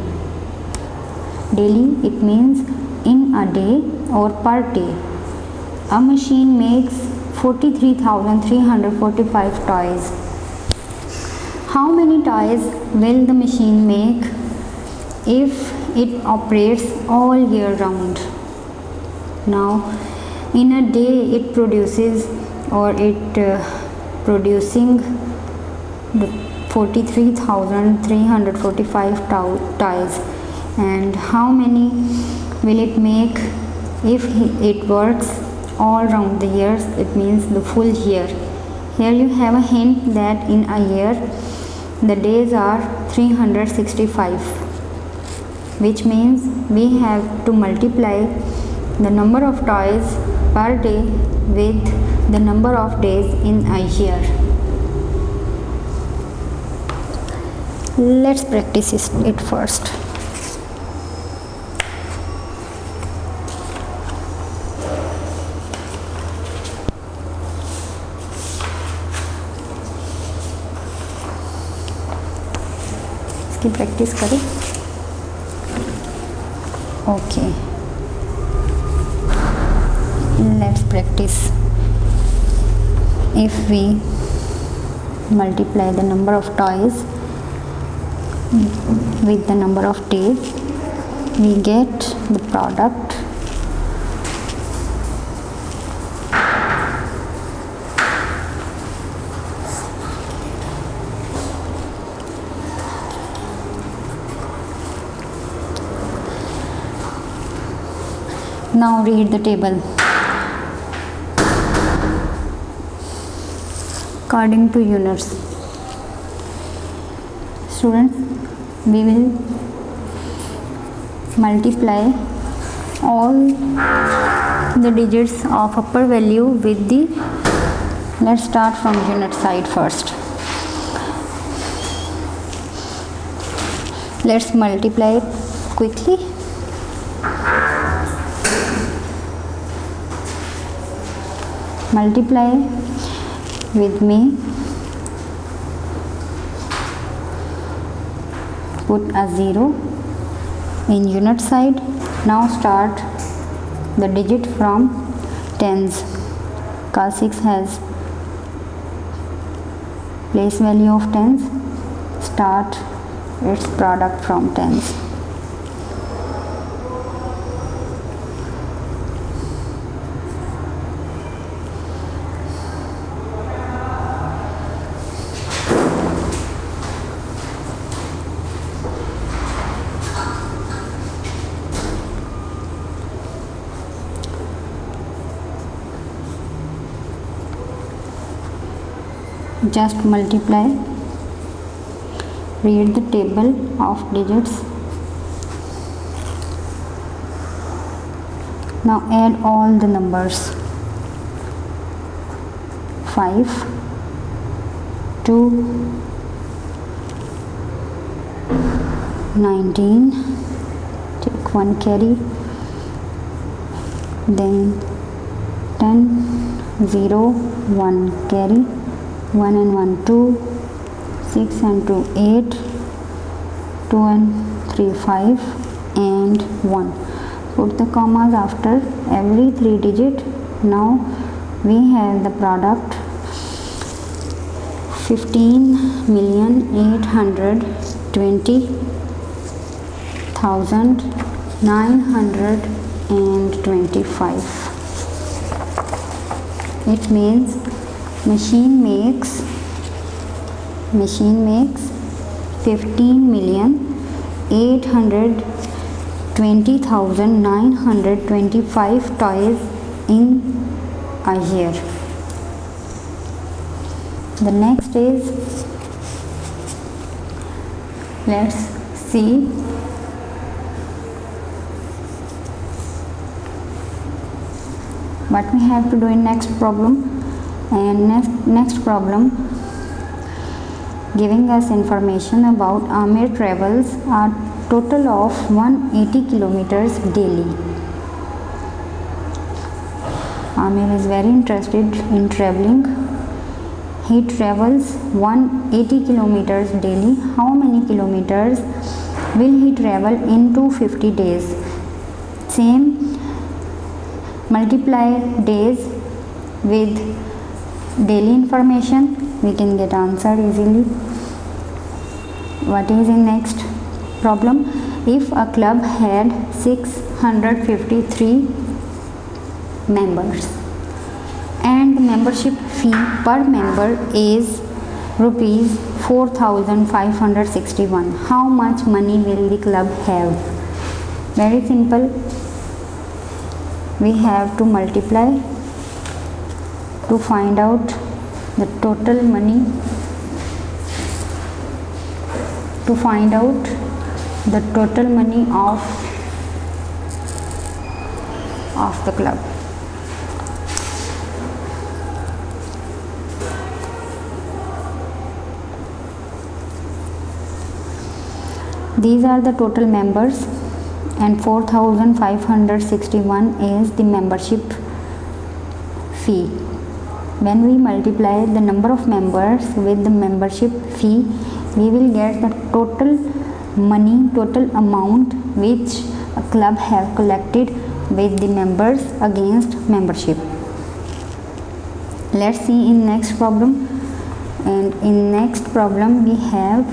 Daily, it means in a day or per day. A machine makes 43,345 toys. How many toys will the machine make if it operates all year round. Now in a day it produces producing the 43,345 toys. And how many will it make if it works all round the years? It means the full year. Here you have a hint that in a year the days are 365, which means we have to multiply the number of toys per day with the number of days in a year. Let's practice it first. इसकी practice करें. Okay. Let's practice. If we multiply the number of toys with the number of days, we get the product Now read the table. According to units. Students, we will multiply all the digits of upper value with the, let's start from unit side first. Let's multiply it quickly. Multiply with me. Put a 0 in unit side. Now start the digit from tens. Cos 6 has place value of tens. Start its product from tens. Just multiply. Read the table of digits. Now add all the numbers. 5, 2, 19, take 1 carry, then 10, 0, 1 carry, 1 and 1 2, 6 and 2 8, 2 and 3 5 and 1. Put the commas after every 3 digit. Now we have the product 15,820,925. It means machine makes 15,820,925 toys in a year. The next is, let's see what we have to do in next problem. And next problem giving us information about Amir travels a total of 180 kilometers daily. Amir is very interested in traveling. He travels 180 kilometers daily. How many kilometers will he travel in 250 days? Same, multiply days with daily information, we can get answer easily. What is in next problem? If a club had 653 members and the membership fee per member is rupees 4561, how much money will the club have? Very simple. We have to multiply to find out the total money, of the club. These are the total members and 4561 is the membership fee. When we multiply the number of members with the membership fee, we will get the total amount which a club have collected with the members against membership. Let's see in next problem. And in next problem we have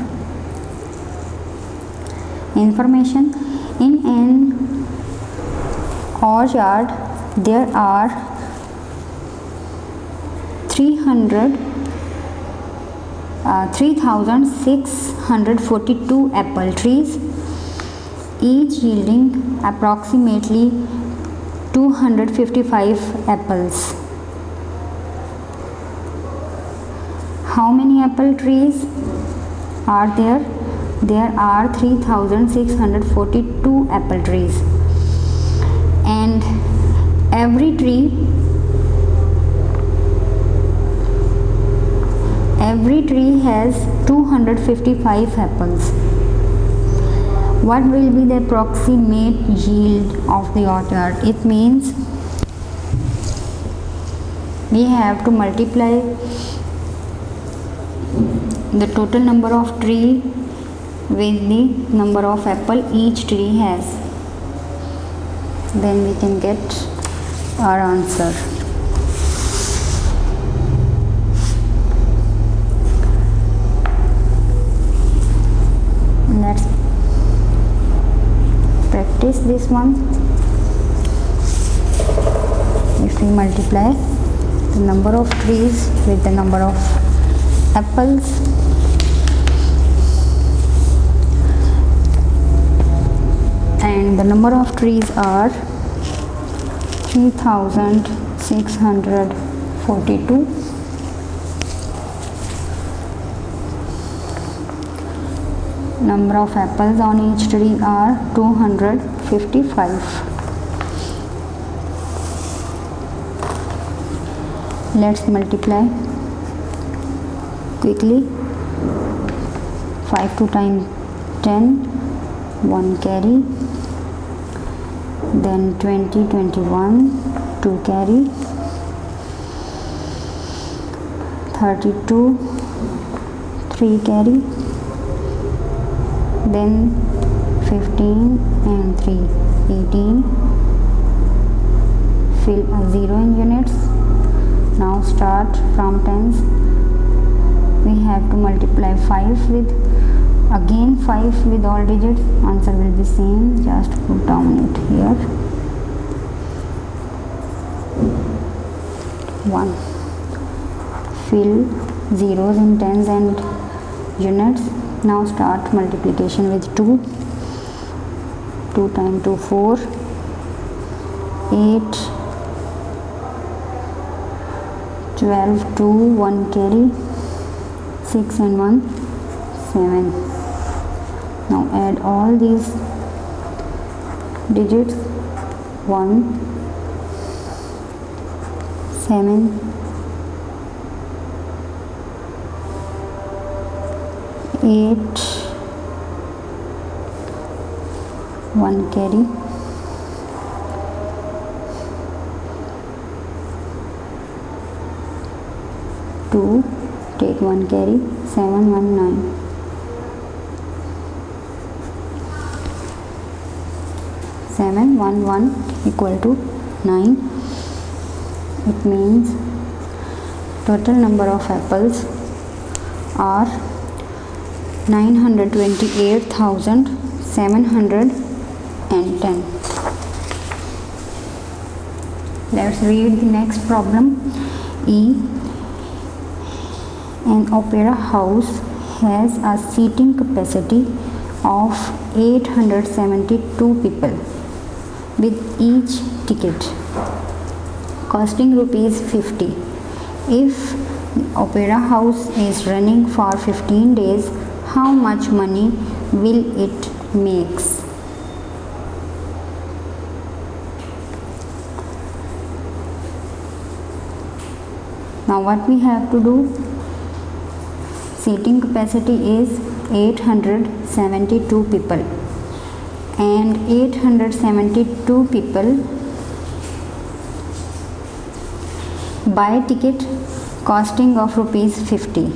information. In an orchard there are 3,642 apple trees, each yielding approximately 255 apples. How many apple trees are there? There are 3,642 apple trees, and every tree has 255 apples. What will be the approximate yield of the orchard? It means we have to multiply the total number of tree with the number of apple each tree has. Then we can get our answer. Let's practice this one. If we multiply the number of trees with the number of apples, and the number of trees are 3,642. Number of apples on each tree are 255. Let's multiply quickly. 5 2 times 10, 1 carry. Then 20, 21, 2 carry. 32, 3 carry. Then 15 and 3, 18. Fill a 0 in units. Now start from tens. We have to multiply 5 with again 5 with all digits. Answer will be same. Just put down it here. 1. Fill zeros in tens and units. Now start multiplication with 2. 2 times 2, 4. 8. 12, 2, 1 carry. 6 and 1, 7. Now add all these digits. 1, 7, 8, 1 carry. 2, take 1 carry. 7, 1, 9. 7, 1, 1 equal to 9. It means total number of apples are 928,700. 710. Let's read the next problem. E. An opera house has a seating capacity of 872 people, with each ticket costing rupees 50. If the opera house is running for 15 days, how much money will it make? Now what we have to do? Seating capacity is 872 people, and 872 people buy ticket costing of rupees 50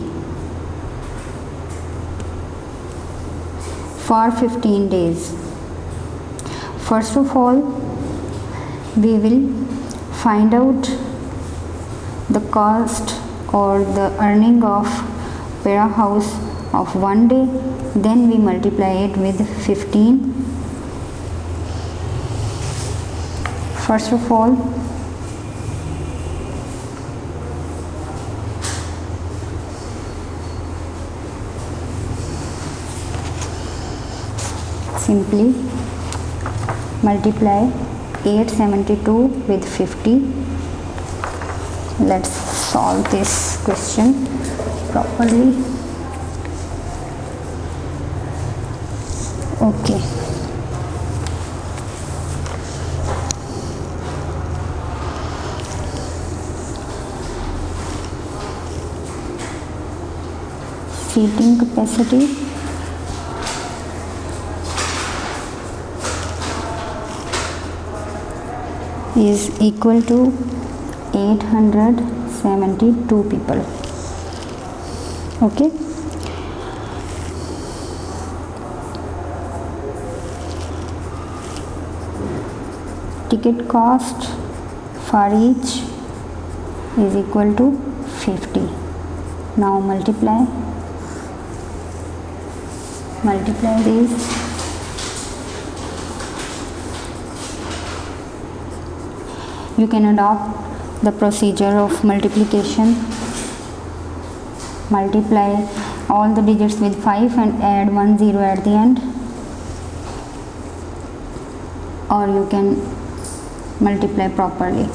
for 15 days. First of all, we will find out the cost or the earning of opera house of one day, then we multiply it with 15. First of all, simply multiply 872 with 50. Let's solve this question properly. Okay. Seating capacity is equal to 872 people. Okay. Ticket cost for each is equal to 50. Now multiply these. You can adopt the procedure of multiplication. Multiply all the digits with 5 and add 1 0 at the end, or you can multiply properly.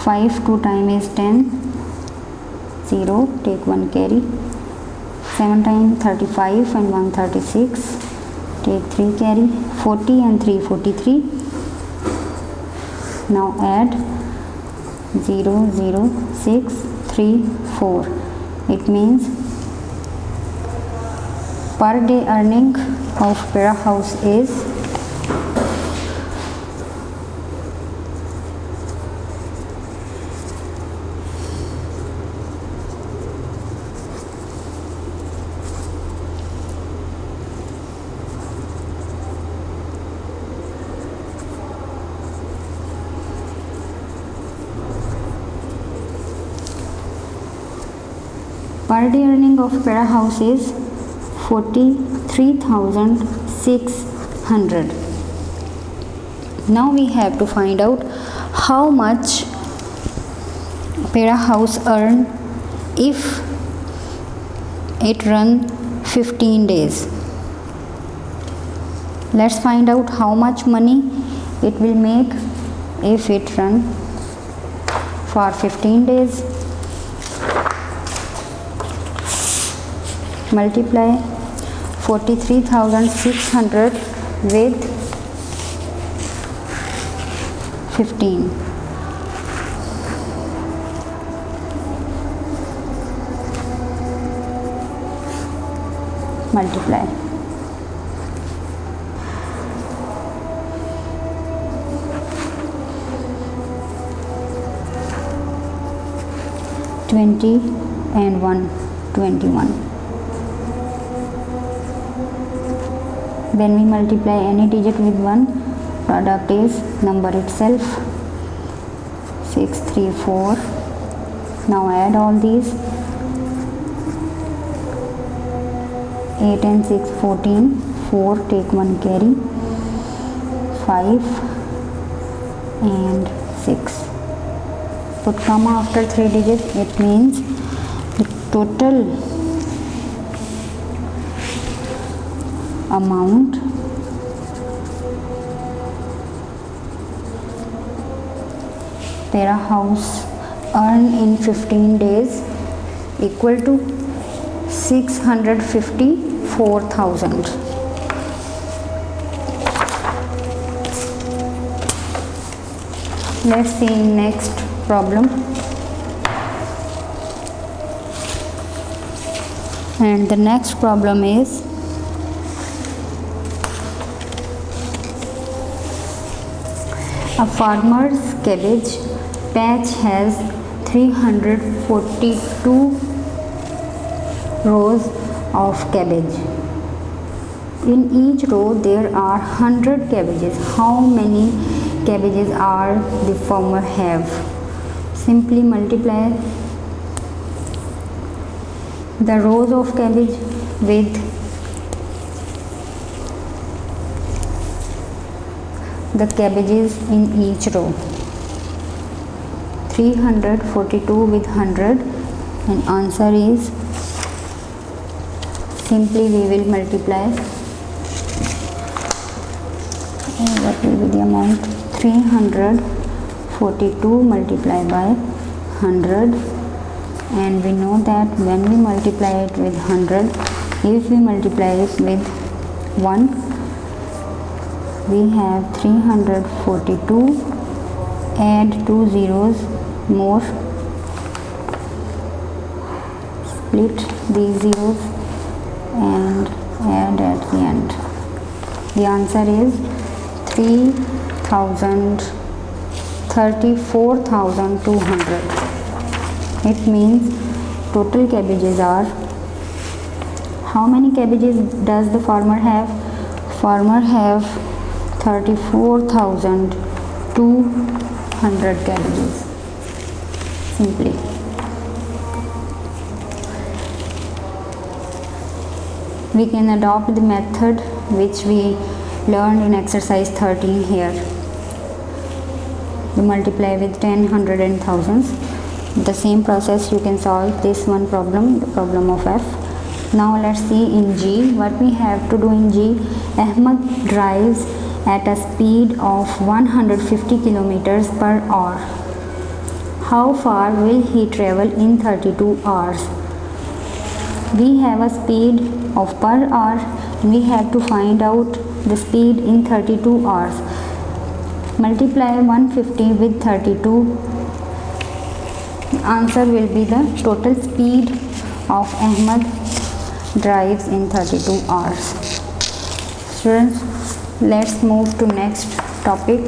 5 2 times is 10, 0, take 1 carry. 7 times 35 and 1 36, take 3 carry. 40 and 3 43. Now add 0 0 6 3 4. It means per day earning of opera house is per day earning of opera house is 43,600. Now we have to find out how much opera house earn if it run 15 days. Let's find out how much money it will make if it run for 15 days. Multiply 43,600 with 15. Multiply. Twenty and 1 21. When we multiply any digit with 1, product is number itself. 6 3 4. Now add all these. 8 and 6 14, 4, take 1 carry, 5 and 6. Put comma after 3 digits, it means the total amount Tera house earned in 15 days equal to 654,000. Let's see next problem. And the next problem is a farmer's cabbage patch has 342 rows of cabbage. In each row there are 100 cabbages. How many cabbages are the farmer have? Simply multiply the rows of cabbage with the cabbages in each row. 342 with 100, and answer is, simply we will multiply. What will be the amount? 342 multiplied by 100, and we know that when we multiply it with 100, if we multiply it with 1, we have 342, add 2 zeros more, split these zeros and add at the end. The answer is 34,200. It means total cabbages are, how many cabbages does the farmer have? Farmer have 34,200 cabbages. Simply we can adopt the method which we learned in exercise 13 here. We multiply with 10, 100 and thousands. The same process you can solve this one problem, the problem of F. Now let's see in G what we have to do in G. Ahmad drives at a speed of 150 kilometers per hour. How far will he travel in 32 hours? We have a speed of per hour and we have to find out the speed in 32 hours. Multiply 150 with 32. The answer will be the total speed of Ahmad drives in 32 hours. Students, let's move to next topic,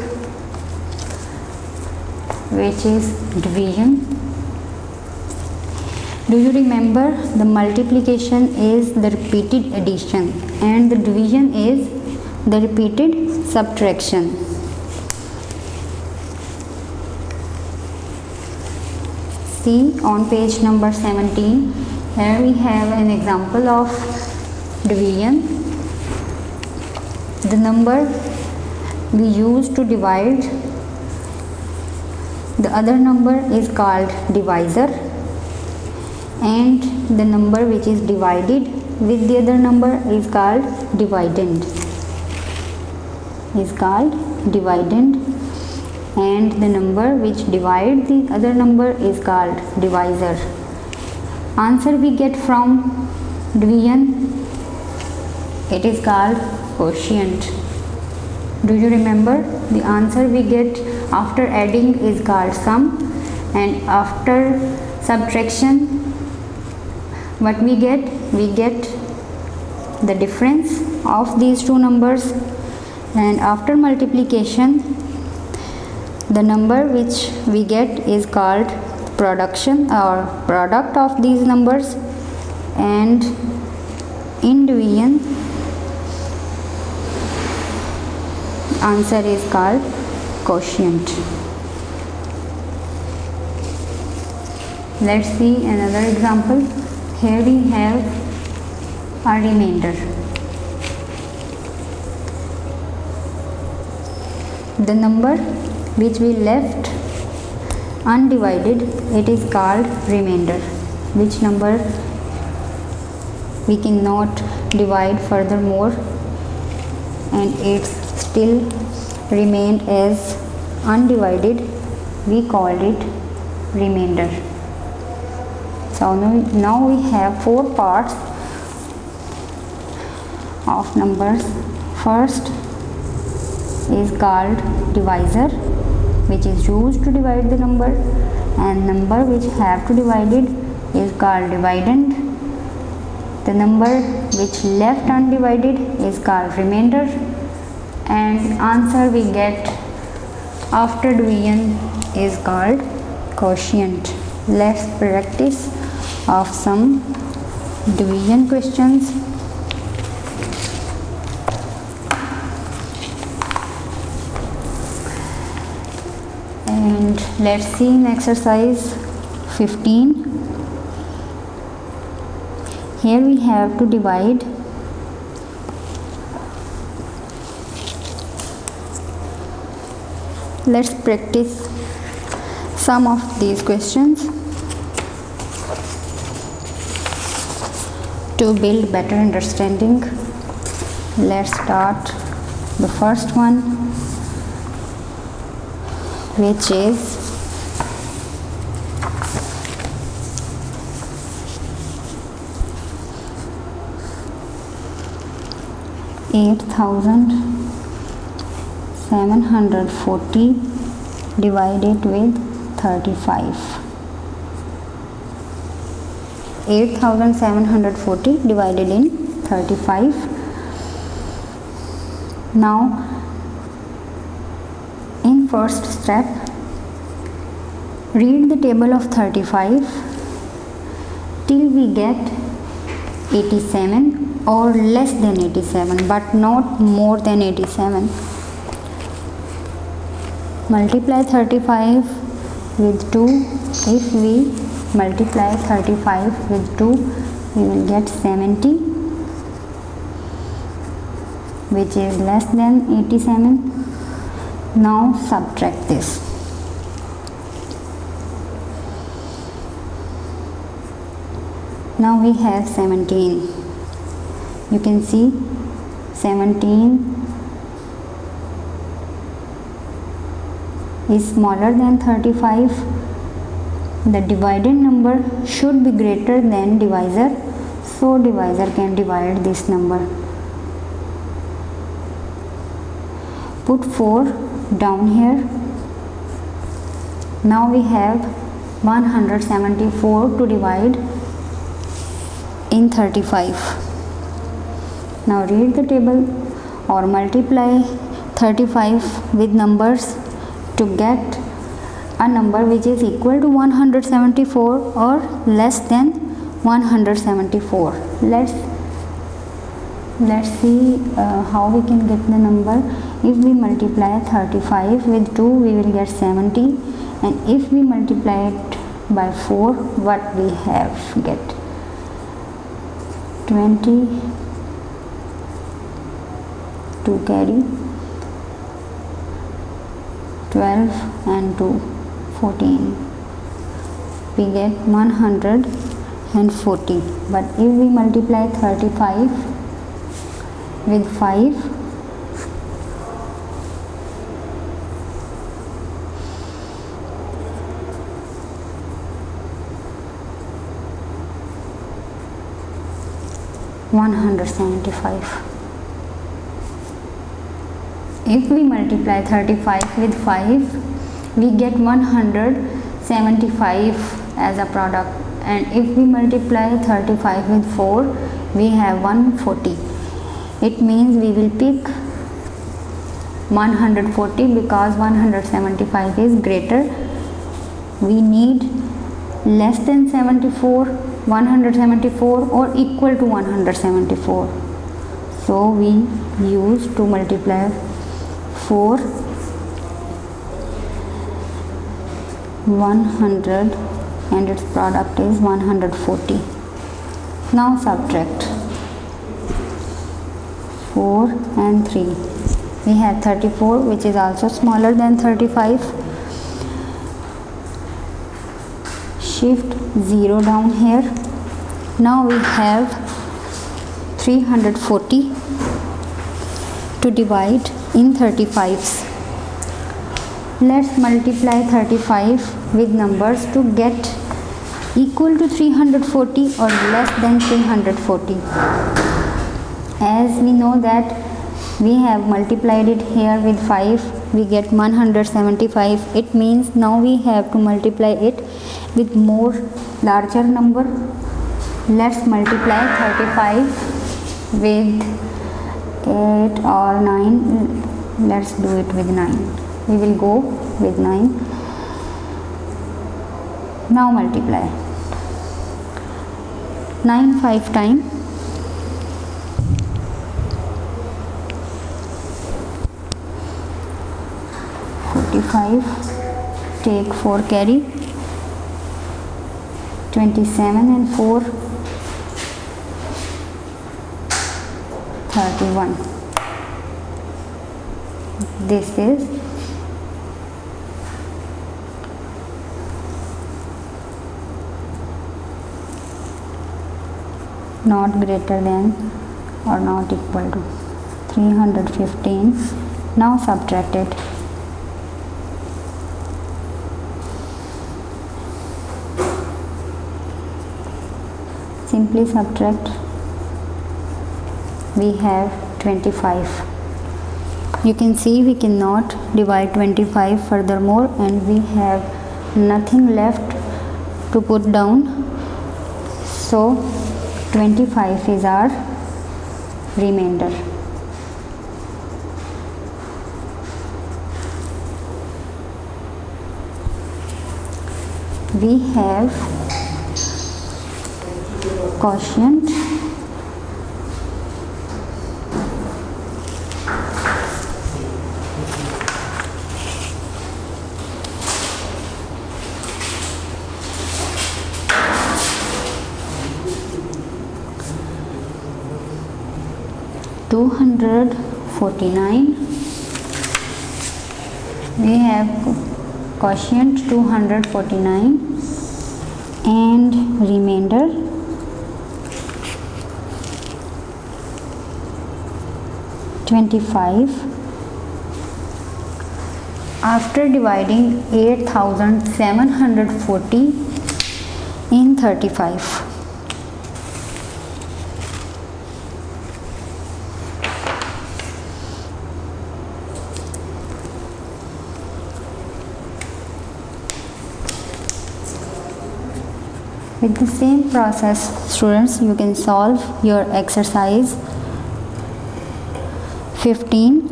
which is division. Do you remember the multiplication is the repeated addition and the division is the repeated subtraction? See on page number 17, here we have an example of division. The number we use to divide the other number is called divisor, and the number which is divided with the other number is called dividend. And the number which divides the other number is called divisor. Answer we get from division, it is called quotient. Do you remember? The answer we get after adding is called sum, and after subtraction what we get? We get the difference of these two numbers, and after multiplication the number which we get is called production or product of these numbers, and in division answer is called quotient. Let's see another example. Here we have a remainder. the number which we left undivided, it is called remainder. Which number we cannot divide furthermore and it's still remained as undivided, we called it remainder. So now we have four parts of numbers. First is called divisor, which is used to divide the number, and number which have to divide it is called dividend. The number which left undivided is called remainder, and answer we get after division is called quotient. Let's practice of some division questions. And let's see in exercise 15. Here we have to divide let's practice some of these questions to build better understanding. Let's start the first one, which is 8,740 divided with 35. 8,740 divided in 35. Now in first step, read the table of 35 till we get 87 or less than 87, but not more than 87. Multiply 35 with 2. If we multiply 35 with 2, we will get 70, which is less than 87. Now subtract this. Now we have 17. You can see 17 is smaller than 35. The divided number should be greater than divisor, so divisor can divide this number. Put 4 down here. Now we have 174 to divide in 35. Now read the table or multiply 35 with numbers to get a number which is equal to 174 or less than 174. Let's see how we can get the number. If we multiply 35 with 2, we will get 70, and if we multiply it by 4, what we have get 20 to carry 12 and 2 14, we get 140. But if we multiply 35 with 5, $175. If we multiply 35 with 5, we get 175 as a product, and if we multiply 35 with 4, we have 140. It means we will pick 140 because 175 is greater. We need less than 174 or equal to 174. So we use to multiply 4 100 and its product is 140. Now subtract 4 and 3, We have 34, which is also smaller than 35. Shift 0 down here. Now we have 340 to divide in 35s. Let's multiply 35 with numbers to get equal to 340 or less than 340. As we know that we have multiplied it here with 5, we get 175. It means now we have to multiply it with more larger number. Let's multiply 35 with 8 or 9. Let's do it with 9. We will go with 9. Now multiply 9 5 times. 45, take 4 carry, 27 and 4, 31. This is not greater than or not equal to 315. Now subtract it. Simply subtract. We have 25. You can see we cannot divide 25 furthermore, and we have nothing left to put down. So 25 is our remainder. We have quotient (249). We have quotient 249 and remainder 25. After dividing 8740 in 35. With the same process, students, you can solve your exercise 15.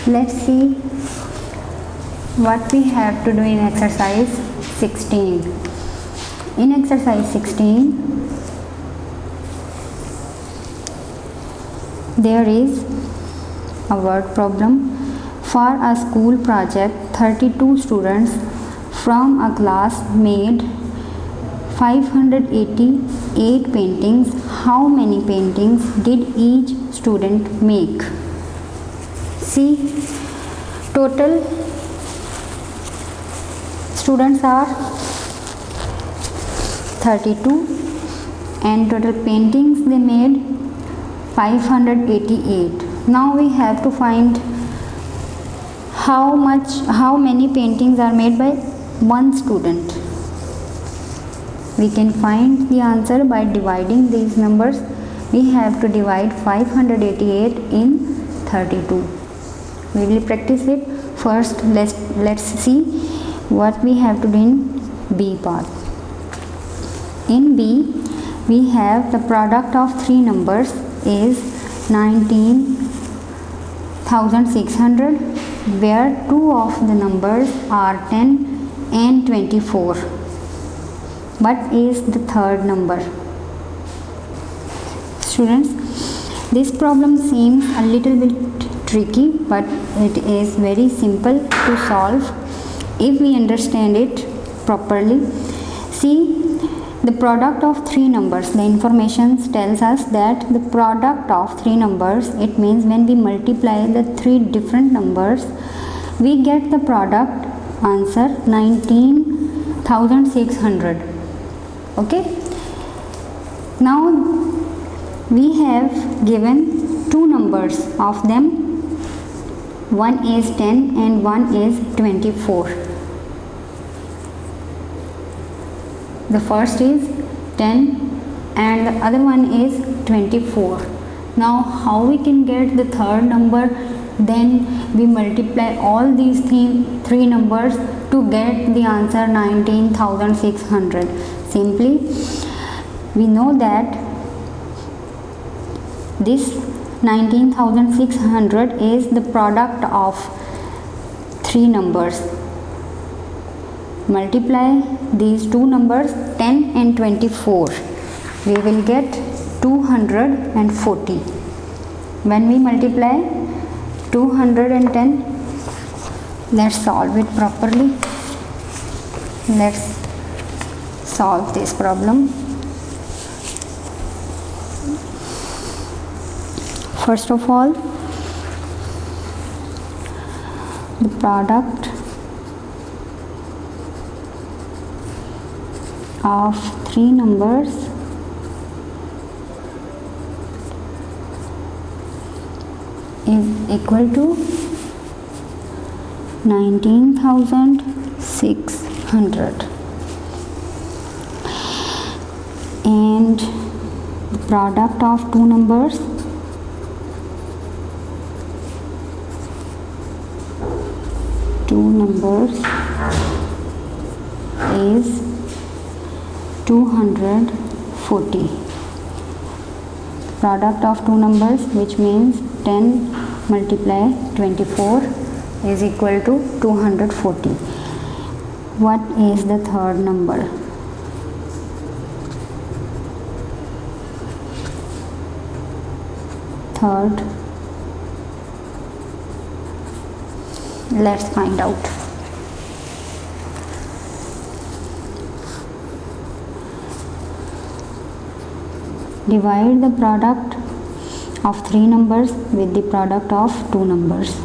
Let's see what we have to do in exercise 16. In exercise 16, there is a word problem. For a school project, 32 students from a class made 588 paintings. How many paintings did each student make? See, total students are 32 and total paintings they made 588. Now we have to find how many paintings are made by one student. We can find the answer by dividing these numbers. We have to divide 588 in 32. We will practice it. First, let's see what we have to do in B part. In B, we have the product of three numbers is 19,600, where two of the numbers are 10 and 24. What is the third number? Students, this problem seems a little bit tricky, but it is very simple to solve if we understand it properly. See, the product of three numbers. The information tells us that the product of three numbers, it means when we multiply the three different numbers, we get the product answer 19,600. Okay, now we have given two numbers of them, one is 10 and one is 24. The first is 10 and the other one is 24. Now how we can get the third number? Then we multiply all these three numbers to get the answer 19,600. Simply we know that this 19,600 is the product of three numbers. Multiply these two numbers 10 and 24, we will get 240. When we multiply 210, let's solve it properly. Let's solve this problem. First of all, the product of three numbers is equal to 19,600, and the product of two numbers is 240. Product of two numbers, which means 10 multiply 24 is equal to 240. What is the third number? Third, let's find out. Divide the product of three numbers with the product of two numbers.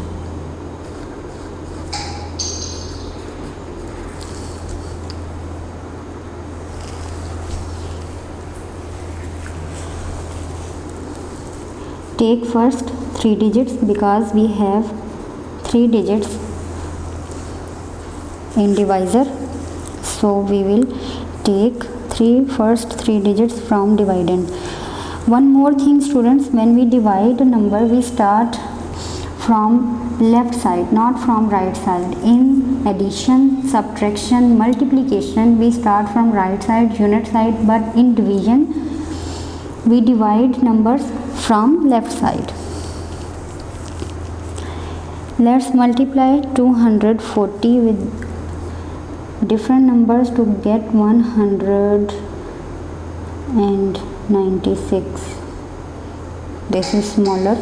Take first three digits because we have three digits in divisor, so we will take first three digits from dividend. One more thing students, when we divide a number, we start from left side, not from right side. In addition, subtraction, multiplication, we start from right side, unit side, but in division we divide numbers from left side. Let's multiply 240 with different numbers to get 196. This is smaller.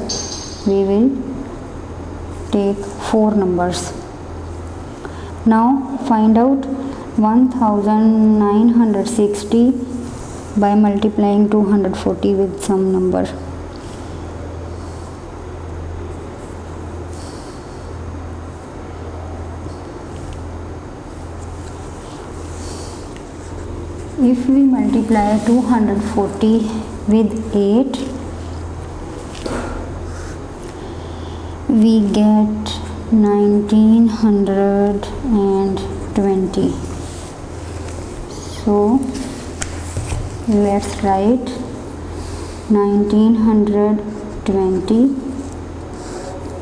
We will take four numbers. Now find out 1960 by multiplying 240 with some number. If we multiply 240 with 8, we get 1920. So let's write 1920.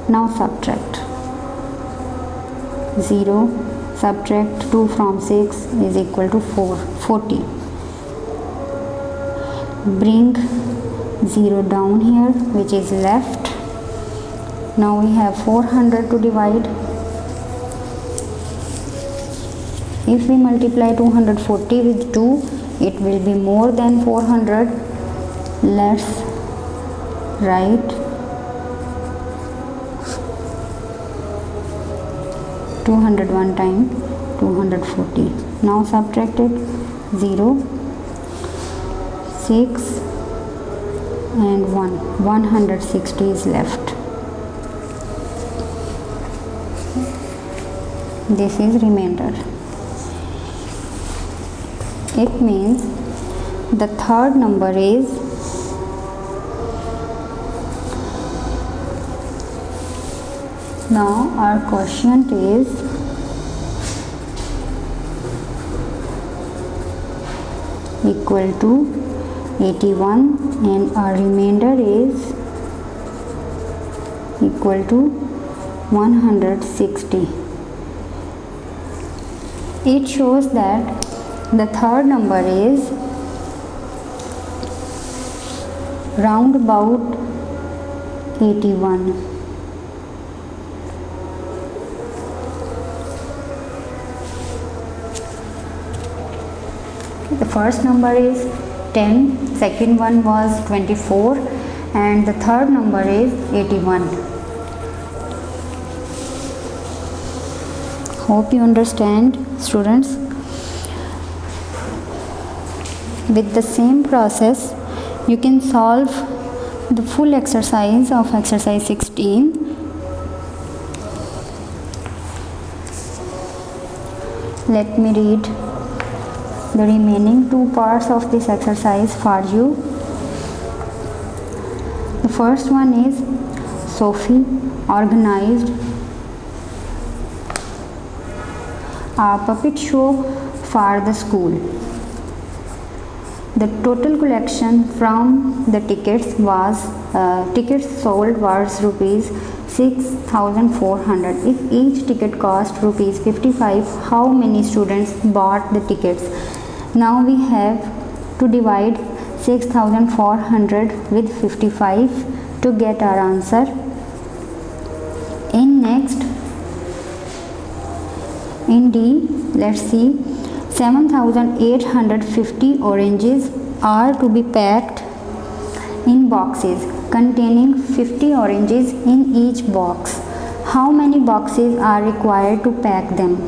Now subtract 0. Subtract 2 from 6 is equal to 40. Bring 0 down here, which is left. Now we have 400 to divide. If we multiply 240 with 2, it will be more than 400. Let's write 201 times 240. Now subtract it. 0. 6 and 160 is left. This is remainder. It means the third number is now our quotient is equal to 81 and our remainder is equal to 160. It shows that the third number is round about 81. The first number is 10, second one was 24 and the third number is 81. Hope you understand, students. With the same process you can solve the full exercise of exercise 16. Let me read the remaining two parts of this exercise for you. The first one is Sophie organized a puppet show for the school. The total collection from the tickets sold was rupees 6,400. If each ticket cost rupees 55, how many students bought the tickets? Now we have to divide 6,400 with 55 to get our answer. In D, let's see, 7,850 oranges are to be packed in boxes containing 50 oranges in each box. How many boxes are required to pack them?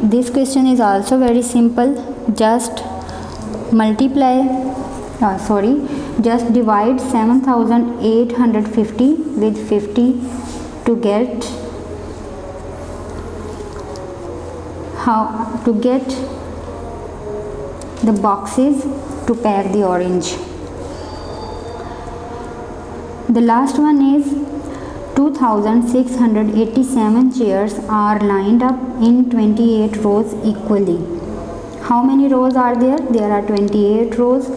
This question is also very simple. Just divide 7,850 with 50 to get the boxes to pack the orange. The last one is 2,687 chairs are lined up in 28 rows equally. How many rows are there? There are 28 rows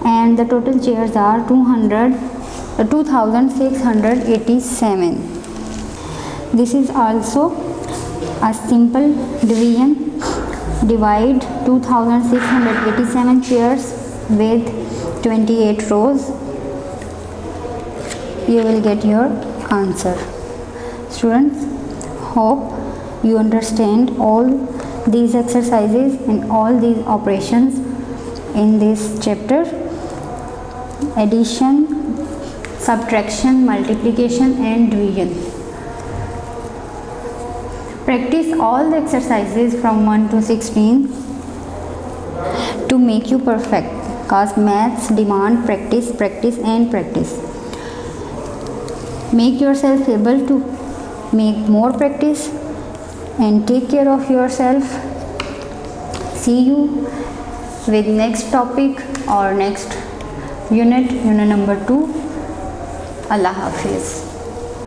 and the total chairs are 2,687. This is also a simple division. Divide 2,687 chairs with 28 rows. You will get your answer. Students, hope you understand all these exercises and all these operations in this chapter: addition, subtraction, multiplication and division. Practice all the exercises from 1 to 16 to make you perfect, because maths demand practice, practice and practice. Make yourself able to make more practice and take care of yourself. See you with next topic or next unit number 2. Allah Hafiz.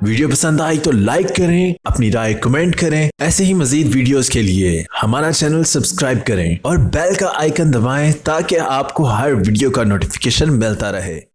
Video पसंद आई तो like करें, अपनी राय comment करें। ऐसे ही मजीद videos के लिए हमारा channel subscribe करें और बेल का आइकन दबाएं ताकि आपको हर वीडियो का नोटिफिकेशन मिलता रहे।